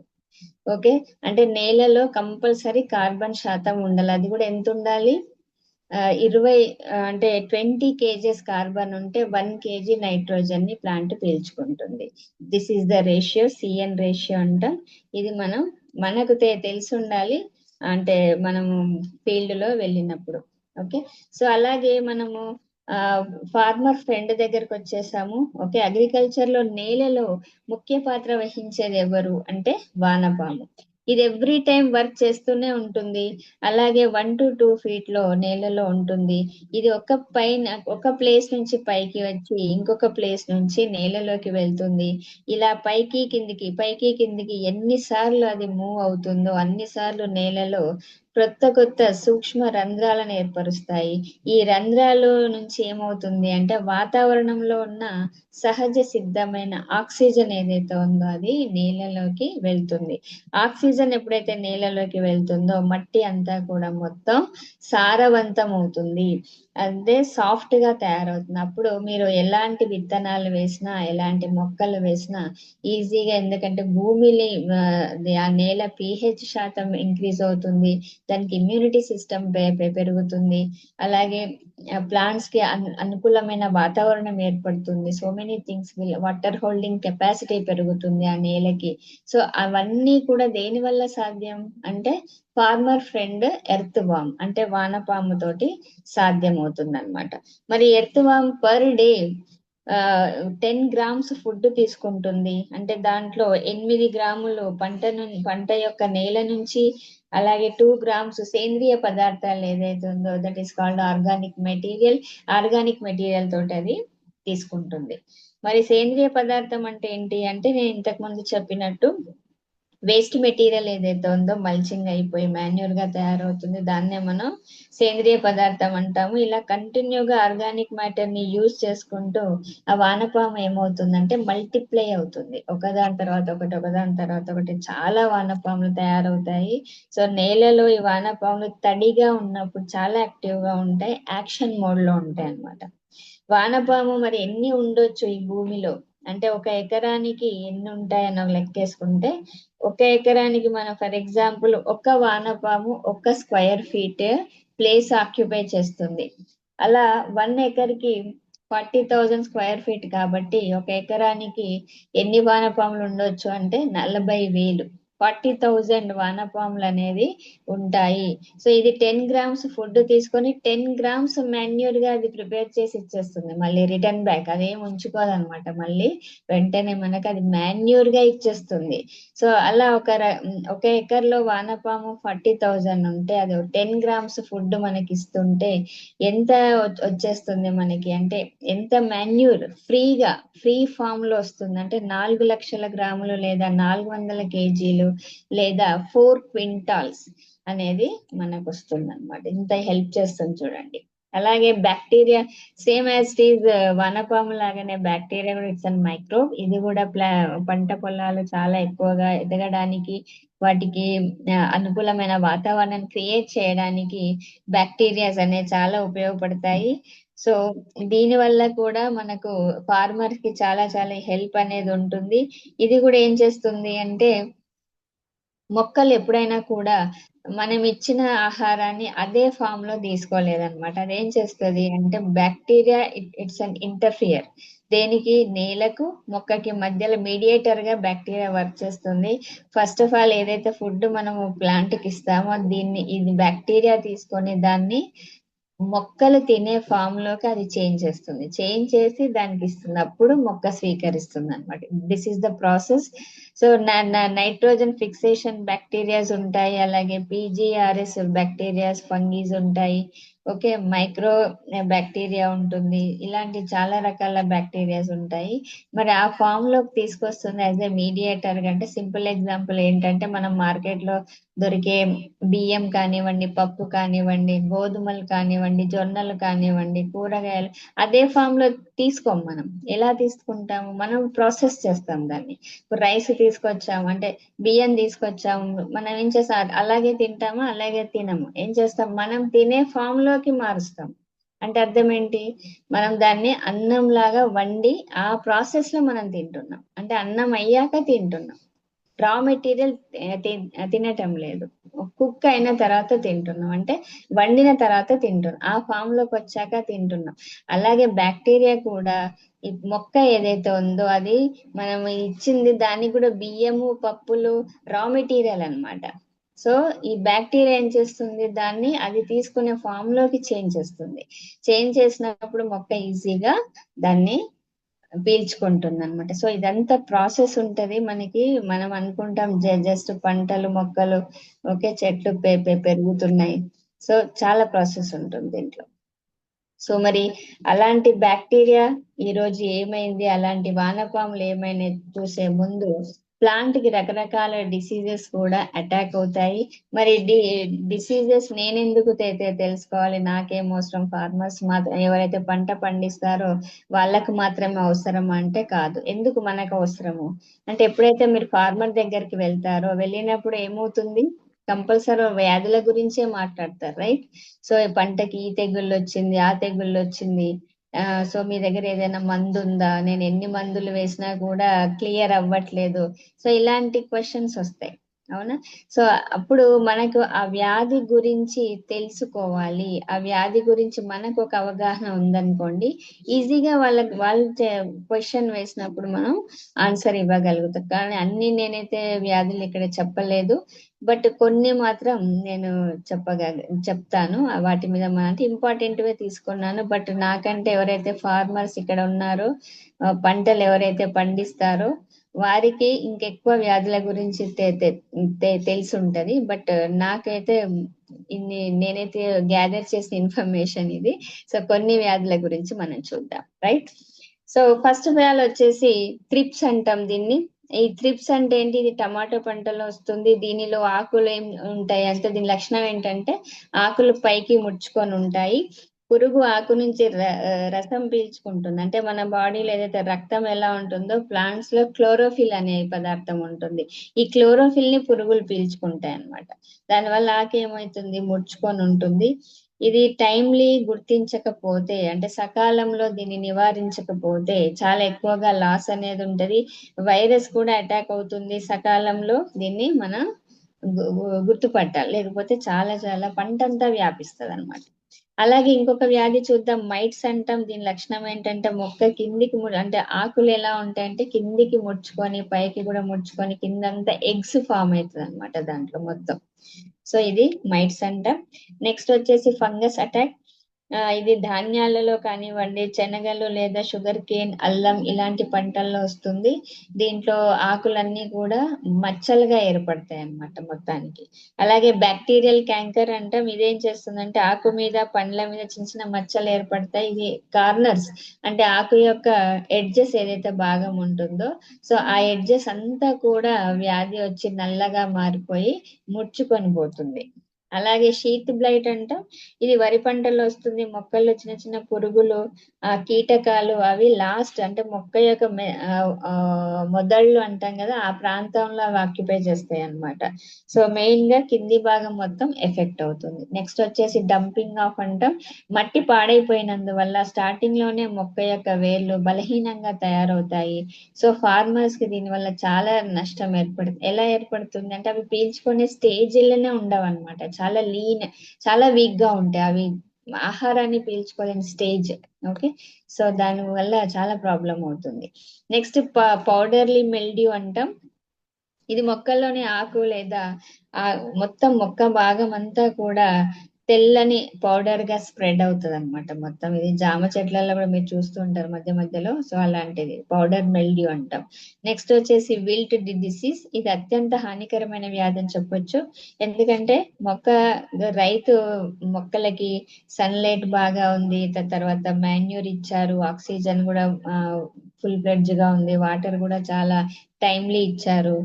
ఓకే, అంటే నేలలో కంపల్సరీ కార్బన్ శాతం ఉండాలి. అది కూడా ఎంత ఉండాలి? 20 అంటే 20 kgs కార్బన్ ఉంటే 1 kg నైట్రోజన్ ని ప్లాంట్ పీల్చుకుంటుంది. This is the ratio, CN ratio అంటాం. ఇది మనకు తెలిసి ఉండాలి అంటే మనము ఫీల్డ్ లో వెళ్ళినప్పుడు. ఓకే, సో అలాగే మనము ఫార్మర్ ఫ్రెండ్ దగ్గరకు వచ్చేసాము. ఓకే, అగ్రికల్చర్ లో నేలలో ముఖ్య పాత్ర వహించేది ఎవరు అంటే వానపాము. ఇది ఎవ్రీ టైం వర్క్ చేస్తూనే ఉంటుంది. అలాగే 1 to 2 feet లో నేలలో ఉంటుంది. ఇది ఒక ప్లేస్ నుంచి పైకి వచ్చి ఇంకొక ప్లేస్ నుంచి నేలలోకి వెళ్తుంది. ఇలా పైకి కిందికి ఎన్నిసార్లు అది మూవ్ అవుతుందో అన్నిసార్లు నేలలో కొత్త సూక్ష్మ రంధ్రాలను ఏర్పరుస్తాయి. ఈ రంధ్రాలు నుంచి ఏమవుతుంది అంటే వాతావరణంలో ఉన్న సహజ సిద్ధమైన ఆక్సిజన్ ఏదైతే ఉందో అది నేలలోకి వెళ్తుంది. ఆక్సిజన్ ఎప్పుడైతే నేలలోకి వెళ్తుందో మట్టి అంతా కూడా మొత్తం సారవంతం అవుతుంది, అదే సాఫ్ట్ గా తయారవుతుంది. అప్పుడు మీరు ఎలాంటి విత్తనాలు వేసినా ఎలాంటి మొక్కలు వేసినా ఈజీగా, ఎందుకంటే భూమిని ఆ నేల pH శాతం ఇంక్రీజ్ అవుతుంది, దానికి ఇమ్యూనిటీ సిస్టమ్ పెరుగుతుంది, అలాగే ప్లాంట్స్ కి అనుకూలమైన వాతావరణం ఏర్పడుతుంది. So many things water holding capacity పెరుగుతుంది ఆ నేలకి. సో అవన్నీ కూడా దేని వల్ల సాధ్యం అంటే ఫార్మర్ ఫ్రెండ్ ఎర్త్ వామ్ అంటే వానపాము తోటి సాధ్యం అవుతుంది అనమాట. మరి ఎర్త్ వామ్ పర్ డే 10 grams ఫుడ్ తీసుకుంటుంది. అంటే దాంట్లో 8 గ్రాములు పంట యొక్క నేల నుంచి, అలాగే 2 grams సేంద్రియ పదార్థాలు ఏదైతే ఉందో that is called organic material తోటి అది తీసుకుంటుంది. మరి సేంద్రియ పదార్థం అంటే ఏంటి అంటే నేను ఇంతకు ముందు చెప్పినట్టు వేస్ట్ మెటీరియల్ ఏదైతే ఉందో మల్చింగ్ అయిపోయి మాన్యూర్ గా తయారవుతుంది, దాన్నే మనం సేంద్రియ పదార్థం అంటాము. ఇలా కంటిన్యూగా ఆర్గానిక్ మ్యాటర్ ని యూజ్ చేసుకుంటూ ఆ వానపాము ఏమవుతుందంటే మల్టిప్లై అవుతుంది. ఒకదాని తర్వాత ఒకటి చాలా వానపాములు తయారవుతాయి. సో నేలలో ఈ వానపాములు తడిగా ఉన్నప్పుడు చాలా యాక్టివ్ గా ఉంటాయి, యాక్షన్ మోడ్ లో ఉంటాయి అన్నమాట. వానపాము మరి ఎన్ని ఉండొచ్చు ఈ భూమిలో అంటే 1 ఎకరానికి ఎన్ని ఉంటాయని లెక్కేసుకుంటే 1 ఎకరానికి మనం ఫర్ ఎగ్జాంపుల్ ఒక వానపాము 1 square feet ప్లేస్ ఆక్యుపై చేస్తుంది. అలా 1 acre-కి 40,000 square feet కాబట్టి 1 ఎకరానికి ఎన్ని వానపాములు ఉండొచ్చు అంటే 40,000. 40,000 వానపాములు అనేది ఉంటాయి. సో ఇది 10 గ్రామ్స్ ఫుడ్ తీసుకొని 10 గ్రామ్స్ మాన్యూర్ గా అది ప్రిపేర్ చేసి ఇచ్చేస్తుంది, మళ్ళీ రిటర్న్ బ్యాక్ అదేం ఉంచుకోదన్నమాట. మళ్ళీ వెంటనే మనకు అది మాన్యూర్ గా ఇచ్చేస్తుంది. సో అలా ఒక ఎకర్ లో వానపాము 40,000 ఉంటే అది 10 గ్రామ్స్ ఫుడ్ మనకి ఇస్తుంటే ఎంత వచ్చేస్తుంది మనకి అంటే, ఎంత మాన్యూర్ ఫ్రీ ఫామ్ లో వస్తుంది అంటే 4 లక్షల గ్రాములు లేదా 400 కేజీలు లేదా 4 క్వింటాల్స్ అనేది మనకు వస్తుంది అనమాట. ఇంత హెల్ప్ చేస్తుంది చూడండి. అలాగే bacteria same as it is వానపాము లాగానే బ్యాక్టీరియా కూడా ఇట్స్ అన్ మైక్రోబ్. ఇది కూడా పంట పొలాలు చాలా ఎక్కువగా ఎదగడానికి, వాటికి అనుకూలమైన వాతావరణాన్ని క్రియేట్ చేయడానికి బ్యాక్టీరియాస్ అనేవి చాలా ఉపయోగపడతాయి. సో దీని వల్ల కూడా మనకు ఫార్మర్స్ కి చాలా చాలా హెల్ప్ అనేది ఉంటుంది. ఇది కూడా ఏం చేస్తుంది అంటే, మొక్కలు ఎప్పుడైనా కూడా మనం ఇచ్చిన ఆహారాన్ని అదే ఫామ్ లో తీసుకోలేదన్నమాట. అదేం చేస్తుంది అంటే బ్యాక్టీరియా ఇట్స్ అన్ ఇంటర్ఫియర్. దేనికి, నేలకు మొక్కకి మధ్యలో మీడియేటర్ గా బ్యాక్టీరియా వర్క్ చేస్తుంది. ఫస్ట్ ఆఫ్ ఆల్ ఏదైతే ఫుడ్ మనము ప్లాంట్ కి ఇస్తామో ఇది బ్యాక్టీరియా తీసుకొని దాన్ని మొక్కలు తినే ఫామ్ లోకి అది చేంజ్ చేసి దానికి ఇస్తుంది. అప్పుడు మొక్క స్వీకరిస్తుంది అనమాట. This is the process. So nitrogen fixation bacterias ఉంటాయి, అలాగే పీజీఆర్ఎస్ బ్యాక్టీరియాస్, ఫంగీస్ ఉంటాయి. ఓకే, మైక్రో బ్యాక్టీరియా ఉంటుంది. ఇలాంటి చాలా రకాల బ్యాక్టీరియాస్ ఉంటాయి. మరి ఆ ఫామ్ లోకి తీసుకొస్తుంది యాజ్ ఎ మీడియేటర్. అంటే సింపుల్ ఎగ్జాంపుల్ ఏంటంటే, మనం మార్కెట్ లో దొరికే బియ్యం కానివ్వండి, పప్పు కానివ్వండి, గోధుమలు కానివ్వండి, జొన్నలు కానివ్వండి, కూరగాయలు అదే ఫామ్ లో తీసుకోం. మనం ఎలా తీసుకుంటాము, మనం ప్రాసెస్ చేస్తాం దాన్ని. ఇప్పుడు రైస్ తీసుకొచ్చాము అంటే, బియ్యం తీసుకొచ్చాము, మనం ఏం చేస్తాం, అలాగే తింటామా, అలాగే తినము. ఏం చేస్తాం, మనం తినే ఫామ్ లోకి మారుస్తాం. అంటే అర్థం ఏంటి, మనం దాన్ని అన్నం లాగా వండి ఆ ప్రాసెస్ లో మనం తింటున్నాం. అంటే అన్నం అయ్యాక తింటున్నాం, రా మెటీరియల్ తినటం లేదు. కుక్ అయిన తర్వాత తింటున్నాం, అంటే వండిన తర్వాత తింటున్నాం, ఆ ఫామ్ లోకి వచ్చాక తింటున్నాం. అలాగే బ్యాక్టీరియా కూడా ఈ మొక్క ఏదైతే ఉందో అది మనం ఇచ్చింది, దానికి కూడా బియ్యము, పప్పులు రా మెటీరియల్ అన్నమాట. సో ఈ బ్యాక్టీరియా ఏం చేస్తుంది, దాన్ని అది తీసుకునే ఫామ్ లోకి చేంజ్ చేసినప్పుడు మొక్క ఈజీగా దాన్ని పీల్చుకుంటుంది అనమాట. సో ఇదంతా ప్రాసెస్ ఉంటది మనకి. మనం అనుకుంటాం జస్ట్ పంటలు, మొక్కలు, ఓకే, చెట్లు పెరుగుతున్నాయి. సో చాలా ప్రాసెస్ ఉంటుంది దీంట్లో. సో మరి అలాంటి బ్యాక్టీరియా ఈ రోజు ఏమైంది, అలాంటి వానపాములు ఏమైనా చూసే ముందు ప్లాంట్ కి రకరకాల డిసీజెస్ కూడా అటాక్ అవుతాయి. మరి డిసీజెస్ నేనెందుకు తెలుసుకోవాలి, నాకేం అవసరం, ఫార్మర్స్ మాత్రం ఎవరైతే పంట పండిస్తారో వాళ్ళకు మాత్రమే అవసరం అంటే కాదు. ఎందుకు మనకు అవసరము అంటే, ఎప్పుడైతే మీరు ఫార్మర్ దగ్గరికి వెళ్తారో, వెళ్ళినప్పుడు ఏమవుతుంది, కంపల్సరీ వ్యాధుల గురించే మాట్లాడతారు, రైట్? సో ఈ పంటకి ఈ తెగుళ్ళు వచ్చింది, ఆ తెగుళ్ళు వచ్చింది, సో మీ దగ్గర ఏదైనా మందు ఉందా, నేను ఎన్ని మందులు వేసినా కూడా క్లియర్ అవ్వట్లేదు. సో ఇలాంటి క్వశ్చన్స్ వస్తాయి, అవునా? సో అప్పుడు మనకు ఆ వ్యాధి గురించి తెలుసుకోవాలి. ఆ వ్యాధి గురించి మనకు ఒక అవగాహన ఉందనుకోండి, ఈజీగా వాళ్ళు క్వశ్చన్ వేసినప్పుడు మనం ఆన్సర్ ఇవ్వగలుగుతాం. కానీ అన్ని నేనైతే వ్యాధులు ఇక్కడ చెప్పలేదు, బట్ కొన్ని మాత్రం నేను చెప్తాను. వాటి మీద అంటే ఇంపార్టెంట్ గా తీసుకున్నాను. బట్ నాకంటే ఎవరైతే ఫార్మర్స్ ఇక్కడ ఉన్నారో, పంటలు ఎవరైతే పండిస్తారో వారికి ఇంకెక్కువ వ్యాధుల గురించి తెలిసి ఉంటది. బట్ నాకైతే నేనైతే గ్యాదర్ చేసిన ఇన్ఫర్మేషన్ ఇది. సో కొన్ని వ్యాధుల గురించి మనం చూద్దాం, right? So first of all వచ్చేసి త్రిప్స్ అంటాం దీన్ని. ఈ త్రిప్స్ అంటే ఏంటి, ఇది టమాటో పంటలో వస్తుంది. దీనిలో ఆకులు ఏం ఉంటాయి అంటే, దీని లక్షణం ఏంటంటే ఆకులు పైకి ముడుచుకొని ఉంటాయి. పురుగు ఆకు నుంచి రసం పీల్చుకుంటుంది. అంటే మన బాడీలో ఏదైతే రక్తం ఎలా ఉంటుందో, ప్లాంట్స్ లో క్లోరోఫిల్ అనే పదార్థం ఉంటుంది. ఈ క్లోరోఫిల్ ని పురుగులు పీల్చుకుంటాయి అన్నమాట. దానివల్ల ఆకు ఏమవుతుంది, ముడుచుకొని ఉంటుంది. ఇది టైమ్లీ గుర్తించకపోతే, అంటే సకాలంలో దీన్ని నివారించకపోతే చాలా ఎక్కువగా లాస్ అనేది ఉంటది. వైరస్ కూడా అటాక్ అవుతుంది. సకాలంలో దీన్ని మనం గుర్తుపట్టాలి, లేకపోతే చాలా చాలా పంటంతా వ్యాపిస్తుంది అనమాట. అలాగే ఇంకొక వ్యాధి చూద్దాం, మైట్స్ అంటాం. దీని లక్షణం ఏంటంటే మొక్క కిందికి అంటే ఆకులు ఎలా ఉంటాయంటే కిందికి ముడుచుకొని పైకి కూడా ముడుచుకొని కిందంతా ఎగ్స్ ఫామ్ అవుతుంది అనమాట దాంట్లో మొత్తం. సో ఇది మైట్స్ అంటాం. నెక్స్ట్ వచ్చేసి ఫంగస్ అటాక్. ఇది ధాన్యాలలో కానివ్వండి, శనగలు లేదా షుగర్ కేన్, అల్లం ఇలాంటి పంటల్లో వస్తుంది. దీంట్లో ఆకులన్నీ కూడా మచ్చలుగా ఏర్పడతాయి అన్నమాట మొత్తానికి. అలాగే బ్యాక్టీరియల్ క్యాంకర్ అంటాం. ఇదేం చేస్తుందంటే ఆకు మీద పండ్ల మీద చిన్న చిన్న మచ్చలు ఏర్పడతాయి. ఇది కార్నర్స్ అంటే ఆకు యొక్క ఎడ్జెస్ ఏదైతే భాగం ఉంటుందో సో ఆ ఎడ్జెస్ అంతా కూడా వ్యాధి వచ్చి నల్లగా మారిపోయి ముడుచుకొని పోతుంది. అలాగే షీత్ బ్లైట్ అంటాం. ఇది వరి పంటల్లో వస్తుంది. మొక్కల్లో చిన్న చిన్న పురుగులు, కీటకాలు అవి లాస్ట్ అంటే మొక్క యొక్క మొదళ్ళు అంటాం కదా ఆ ప్రాంతంలో అవి ఆక్యుపై చేస్తాయి అన్నమాట. సో మెయిన్ గా కింది భాగం మొత్తం ఎఫెక్ట్ అవుతుంది. నెక్స్ట్ వచ్చేసి డంపింగ్ ఆఫ్ అంటాం. మట్టి పాడైపోయినందువల్ల స్టార్టింగ్ లోనే మొక్క యొక్క వేర్లు బలహీనంగా తయారవుతాయి. సో ఫార్మర్స్ కి దీనివల్ల చాలా నష్టం ఏర్పడుతుంది. ఎలా ఏర్పడుతుంది అంటే అవి పీల్చుకునే స్టేజ్లోనే ఉండవు అనమాట. చాలా చాలా వీక్ గా ఉంటాయి అవి, ఆహారాన్ని పీల్చుకోలేని స్టేజ్. ఓకే, సో దాని వల్ల చాలా ప్రాబ్లం అవుతుంది. నెక్స్ట్ పౌడర్లీ మిల్డ్యూ అంటాం. ఇది మొక్కల్లోని ఆకు లేదా మొత్తం మొక్క భాగం అంతా కూడా తెల్లని పౌడర్ గా స్ప్రెడ్ అవుతుంది అనమాట మొత్తం. ఇది జామ చెట్లలో కూడా మీరు చూస్తూ ఉంటారు మధ్య మధ్యలో. సో అలాంటిది పౌడర్ మెల్డ్యూ అంటాం. నెక్స్ట్ వచ్చేసి విల్ట్ డిసీజ్. ఇది అత్యంత హానికరమైన వ్యాధి అని చెప్పొచ్చు. ఎందుకంటే రైతు మొక్కలకి సన్లైట్ బాగా ఉంది, తర్వాత మాన్యూర్ ఇచ్చారు, ఆక్సిజన్ కూడా ఫుల్ ఫ్లెడ్జ్ గా ఉంది, వాటర్ కూడా చాలా టైమ్లీ ఇచ్చారు.